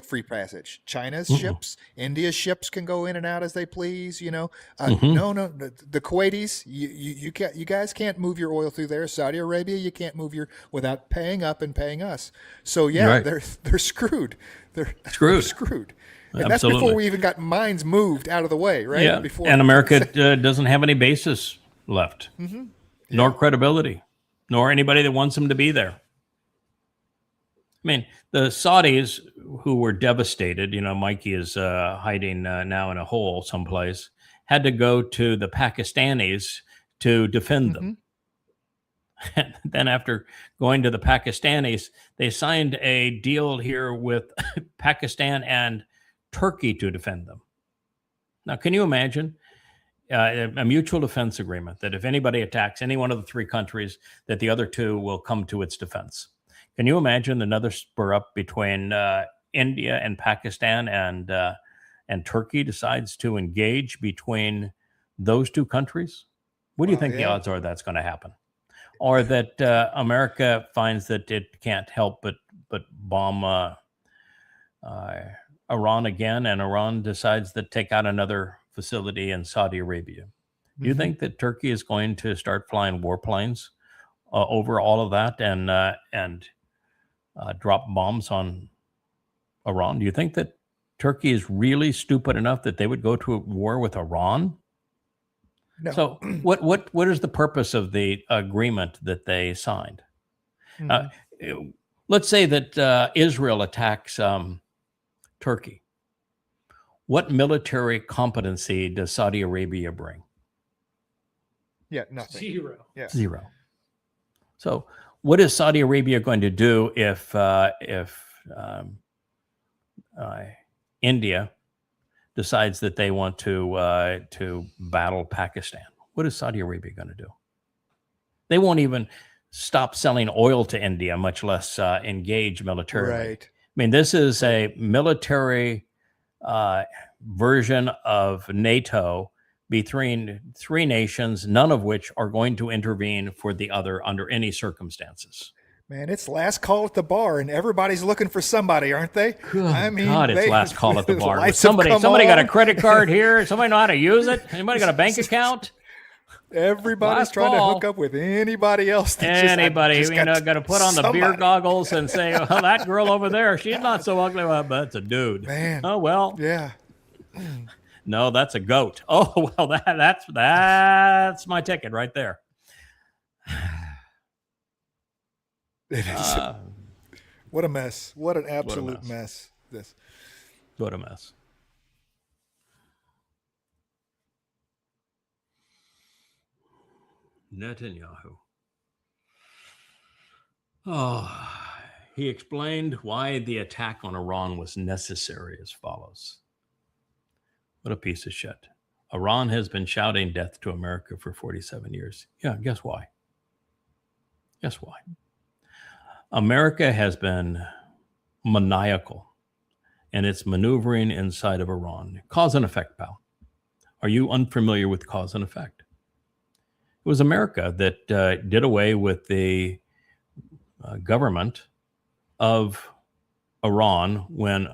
free passage. China's ships, India's ships can go in and out as they please. No, the Kuwaitis, you guys can't move your oil through there. Saudi Arabia, you can't move without paying up and paying us. So yeah, right. they're screwed. They're Screwed. And Absolutely. that's before we even got mines moved out of the way, right? Yeah, and America doesn't have any basis left, nor credibility, nor anybody that wants them to be there. I mean, the Saudis, who were devastated, Mikey is hiding now in a hole someplace, had to go to the Pakistanis to defend them. And then after going to the Pakistanis, they signed a deal here with Pakistan and Turkey to defend them. Now, can you imagine a mutual defense agreement that if anybody attacks any one of the three countries, that the other two will come to its defense? Can you imagine another spur up between India and Pakistan and Turkey decides to engage between those two countries? What do you think the odds are that's going to happen? Or that America finds that it can't help but bomb Iran again, and Iran decides to take out another facility in Saudi Arabia? Do you think that Turkey is going to start flying warplanes over all of that and drop bombs on Iran? Do you think that Turkey is really stupid enough that they would go to a war with Iran? No. So what is the purpose of the agreement that they signed? Let's say that Israel attacks Turkey. What military competency does Saudi Arabia bring? Yeah, nothing. Zero. Yeah. Zero. So what is Saudi Arabia going to do if India decides that they want to battle Pakistan? What is Saudi Arabia going to do? They won't even stop selling oil to India, much less engage militarily. Right. I mean, this is a military version of NATO between three nations, none of which are going to intervene for the other under any circumstances. Man, it's last call at the bar, and everybody's looking for somebody, aren't they? God, it's last call at the bar. lights Somebody have come got a on. credit card here. Somebody know how to use it. Anybody got a bank account? Everybody's Last trying call. to hook up with anybody else. Anybody, just got to put on the beer somebody. goggles and say, "Well, that girl over there, she's not so ugly, but it's a dude." Man. Oh well. Yeah. No, that's a goat. Oh well, that's my ticket right there. It is. What a mess. What an absolute mess. This. What a mess. Netanyahu. Oh, he explained why the attack on Iran was necessary as follows. What a piece of shit. Iran has been shouting death to America for 47 years. Yeah, guess why? Guess why? America has been maniacal in its maneuvering inside of Iran. Cause and effect, pal. Are you unfamiliar with cause and effect? It was America that did away with the government of Iran when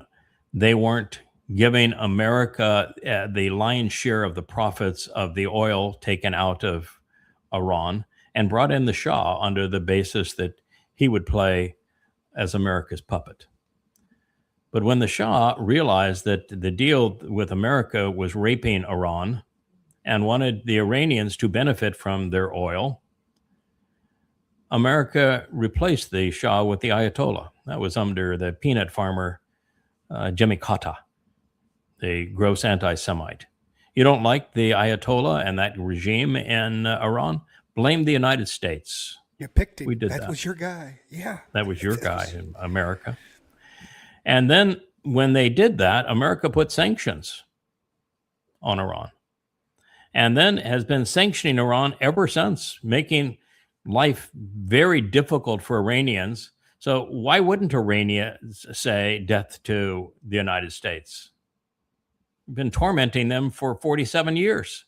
they weren't giving America the lion's share of the profits of the oil taken out of Iran, and brought in the Shah under the basis that he would play as America's puppet. But when the Shah realized that the deal with America was raping Iran and wanted the Iranians to benefit from their oil, America replaced the Shah with the Ayatollah. That was under the peanut farmer Jimmy Carter, the gross anti-Semite. You don't like the Ayatollah and that regime in Iran? Blame the United States. You picked him. We did that. That was your guy. Yeah. That was your guy in America. And then when they did that, America put sanctions on Iran. And then has been sanctioning Iran ever since, making life very difficult for Iranians. So why wouldn't Iranians say death to the United States? We've been tormenting them for 47 years.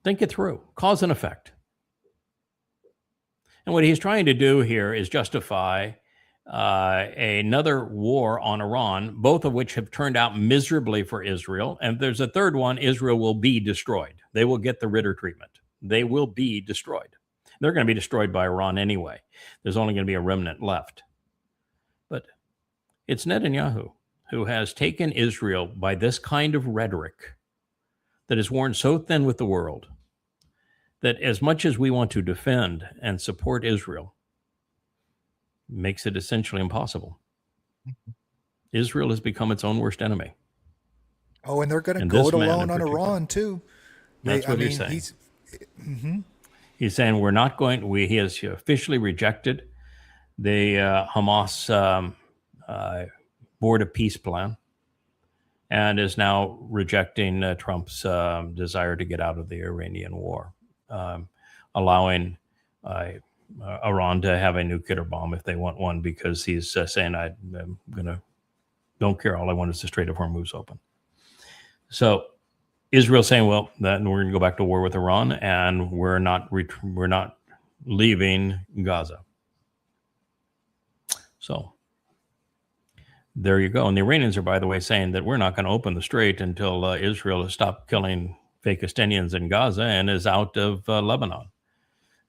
Think it through. Cause and effect. And what he's trying to do here is justify another war on Iran, both of which have turned out miserably for Israel. And there's a third one: Israel will be destroyed. They will get the Ritter treatment. They will be destroyed. They're going to be destroyed by Iran anyway. There's only going to be a remnant left. But it's Netanyahu who has taken Israel by this kind of rhetoric that is worn so thin with the world that as much as we want to defend and support Israel, makes it essentially impossible. Israel has become its own worst enemy. Oh, and they're going to go it alone on Iran too. That's what he's saying. He's saying we're not going. He has officially rejected the Hamas Board of Peace plan, and is now rejecting Trump's desire to get out of the Iranian war, allowing Iran to have a nuclear bomb if they want one, because he's saying, I'm don't care. All I want is the Strait of Hormuz open. So Israel saying, well, then we're going to go back to war with Iran, and we're not leaving Gaza. So there you go. And the Iranians are, by the way, saying that we're not going to open the strait until Israel has stopped killing fake Palestinians in Gaza and is out of Lebanon.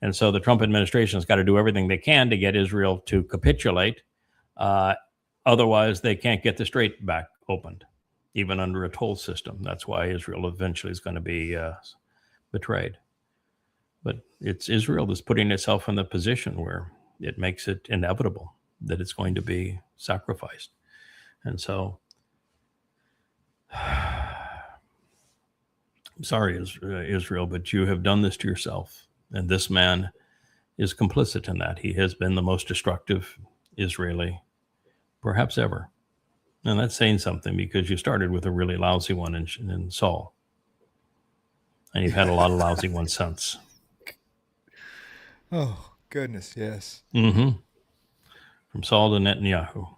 And so the Trump administration has got to do everything they can to get Israel to capitulate. Otherwise, they can't get the strait back opened, even under a toll system. That's why Israel eventually is going to be betrayed. But it's Israel that's putting itself in the position where it makes it inevitable that it's going to be sacrificed. And so, I'm sorry, Israel, but you have done this to yourself. And this man is complicit in that. He has been the most destructive Israeli perhaps ever. And that's saying something, because you started with a really lousy one in Saul. And you've had a lot of lousy ones since. Oh, goodness, yes. Mm-hmm. From Saul to Netanyahu.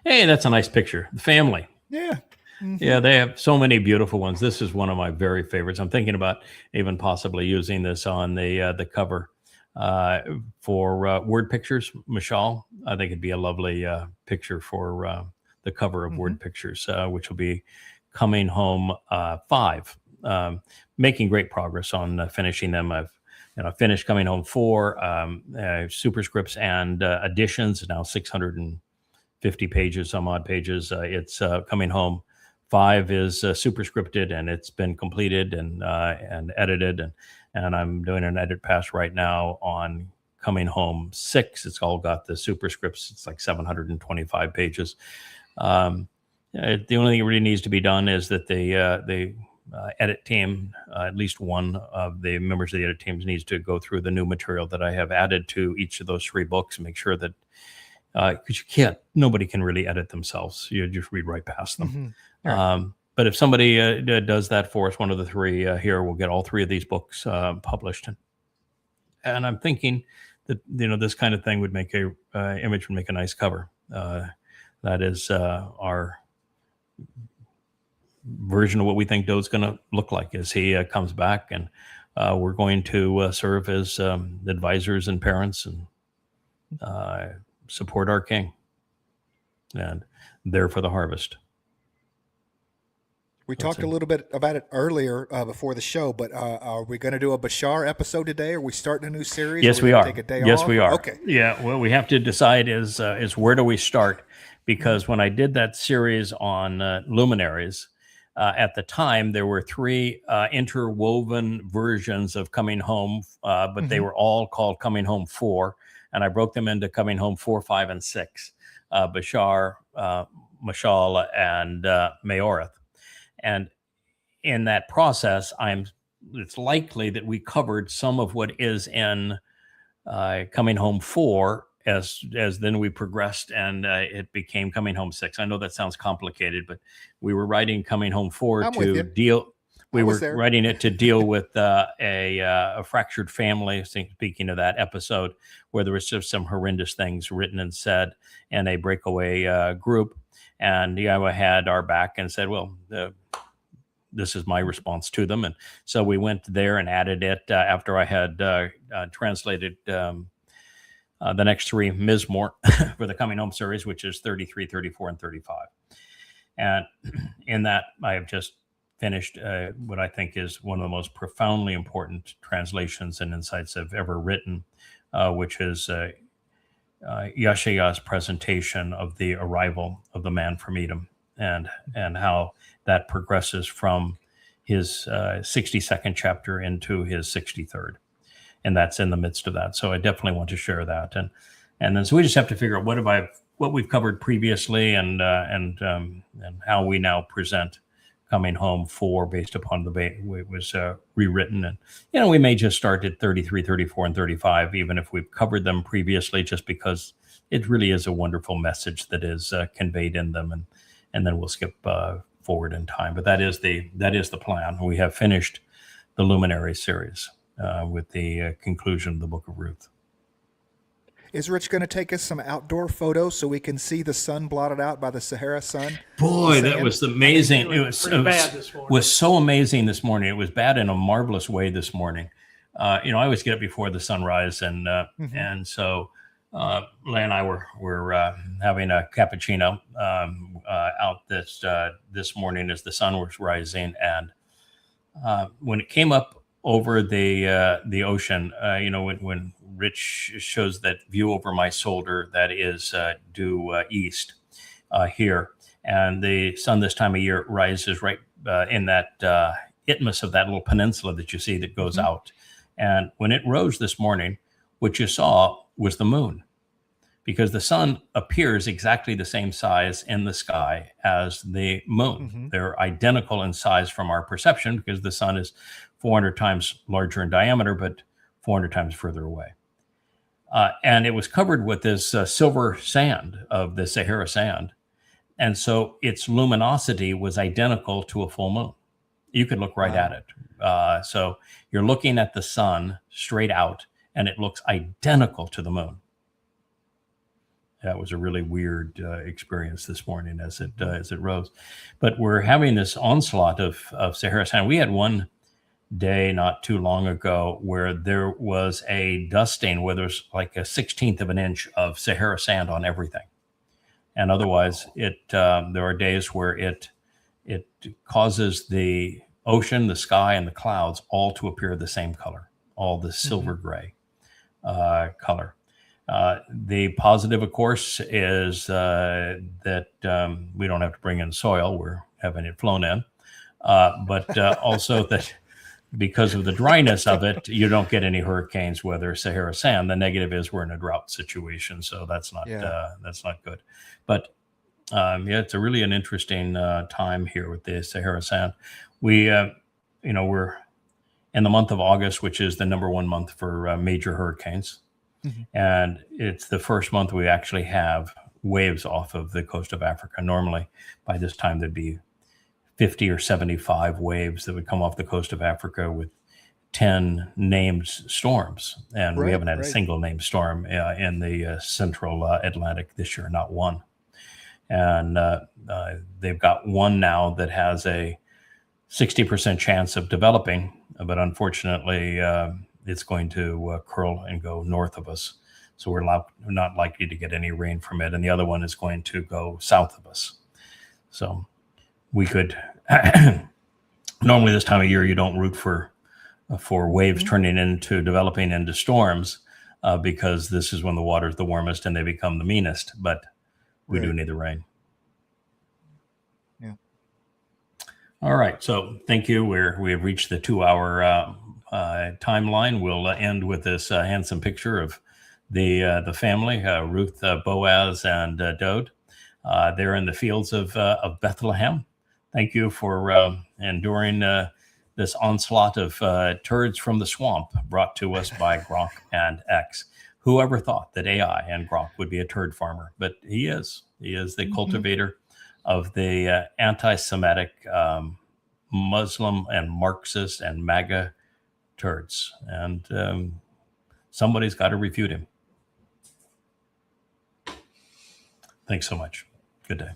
Hey, that's a nice picture. The family. Yeah. Mm-hmm. Yeah, they have so many beautiful ones. This is one of my very favorites. I'm thinking about even possibly using this on the cover for word pictures. Michal, I think it'd be a lovely picture for the cover of Word Pictures, which will be Coming Home 5. Making great progress on finishing them. I've finished Coming Home 4, superscripts and additions, now 650 pages, some odd pages. It's Coming Home 5 is superscripted, and it's been completed and edited, and I'm doing an edit pass right now on Coming Home 6. It's all got the superscripts. It's like 725 pages. The only thing that really needs to be done is that the edit team, at least one of the members of the edit teams, needs to go through the new material that I have added to each of those 3 books and make sure that, because nobody can really edit themselves. You just read right past them. Mm-hmm. Right. But if somebody does that for us, one of the 3 here, we'll get all 3 of these books published. And I'm thinking that, this kind of thing would make image would make a nice cover. That is our version of what we think Doe's going to look like as he comes back. And we're going to serve as advisors and parents and support our king and there for the harvest. We talked a little bit about it earlier before the show, but are we going to do a Bashar episode today? Are we starting a new series? Yes, we are. Take a day yes, off? we are. Okay. Yeah, what we have to decide is where do we start? Because when I did that series on luminaries, at the time there were 3 interwoven versions of Coming Home, but they were all called Coming Home 4, and I broke them into Coming Home 4, 5, and 6. Bashar, Mashal, and Maorith. And in that process, it's likely that we covered some of what is in Coming Home 4 as then we progressed and it became Coming Home 6. I know that sounds complicated, but we were writing Coming Home 4 to deal. We were writing it to deal with a fractured family. Speaking of that episode, where there was just some horrendous things written and said, and a breakaway group. And Yahowah had our back and said, well, this is my response to them. And so we went there and added it after I had translated the next 3 Mizmor for the Coming Home series, which is 33, 34, and 35. And in that, I have just finished what I think is one of the most profoundly important translations and insights I've ever written, which is Yeshaya's presentation of the arrival of the man from Edom and how that progresses from his 62nd chapter into his 63rd. And that's in the midst of that. So I definitely want to share that. And then so we just have to figure out what we've covered previously and how we now present Coming Home 4 based upon the way it was rewritten. And, we may just start at 33, 34, and 35, even if we've covered them previously, just because it really is a wonderful message that is conveyed in them. And then we'll skip forward in time. But that is the plan. We have finished the Luminary series with the conclusion of the book of Ruth. Is Rich going to take us some outdoor photos so we can see the sun blotted out by the Sahara sun? Boy, that was amazing. It was so amazing this morning. It was bad in a marvelous way this morning. I always get up before the sunrise, and so Leigh and I were having a cappuccino out this morning as the sun was rising, and when it came up over the ocean, when Rich shows that view over my shoulder that is due east here, and the sun this time of year rises right in that isthmus of that little peninsula that you see that goes out. And when it rose this morning, what you saw was the moon, because the sun appears exactly the same size in the sky as the moon. They're identical in size from our perception, because the sun is 400 times larger in diameter, but 400 times further away. And it was covered with this silver sand of the Sahara sand. And so its luminosity was identical to a full moon. You could look right at it. So you're looking at the sun straight out, and it looks identical to the moon. That was a really weird experience this morning as it rose. But we're having this onslaught of Sahara sand. We had one day not too long ago where there was a dusting where there's like a 1/16 of an inch of Sahara sand on everything. And otherwise there are days where it causes the ocean, the sky, and the clouds all to appear the same color, all the silver gray color. The positive, of course, is that we don't have to bring in soil. We're having it flown in. But also that because of the dryness of it, you don't get any hurricanes where there's Sahara sand. The negative is we're in a drought situation, so that's not good. But it's really an interesting time here with the Sahara sand. We're in the month of August, which is the #1 month for major hurricanes, and it's the first month we actually have waves off of the coast of Africa. Normally, by this time there'd be 50 or 75 waves that would come off the coast of Africa with 10 named storms. And we haven't had a single named storm in the central Atlantic this year, not one. And they've got one now that has a 60% chance of developing, but unfortunately, it's going to curl and go north of us. So we're not likely to get any rain from it. And the other one is going to go south of us. So we could, normally this time of year, you don't root for waves turning into developing into storms because this is when the water's the warmest and they become the meanest. But we do need the rain. Yeah. All right. So thank you. We have reached the 2-hour timeline. We'll end with this handsome picture of the family, Ruth, Boaz, and Dode. They're in the fields of Bethlehem. Thank you for enduring this onslaught of turds from the swamp brought to us by Grok and X. Whoever thought that AI and Grok would be a turd farmer? But he is. He is the cultivator of the anti-Semitic Muslim and Marxist and MAGA turds. And somebody's got to refute him. Thanks so much. Good day.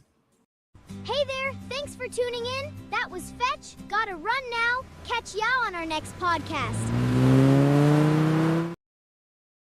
Hey there, thanks for tuning in. That was Fetch. Gotta run now. Catch y'all on our next podcast.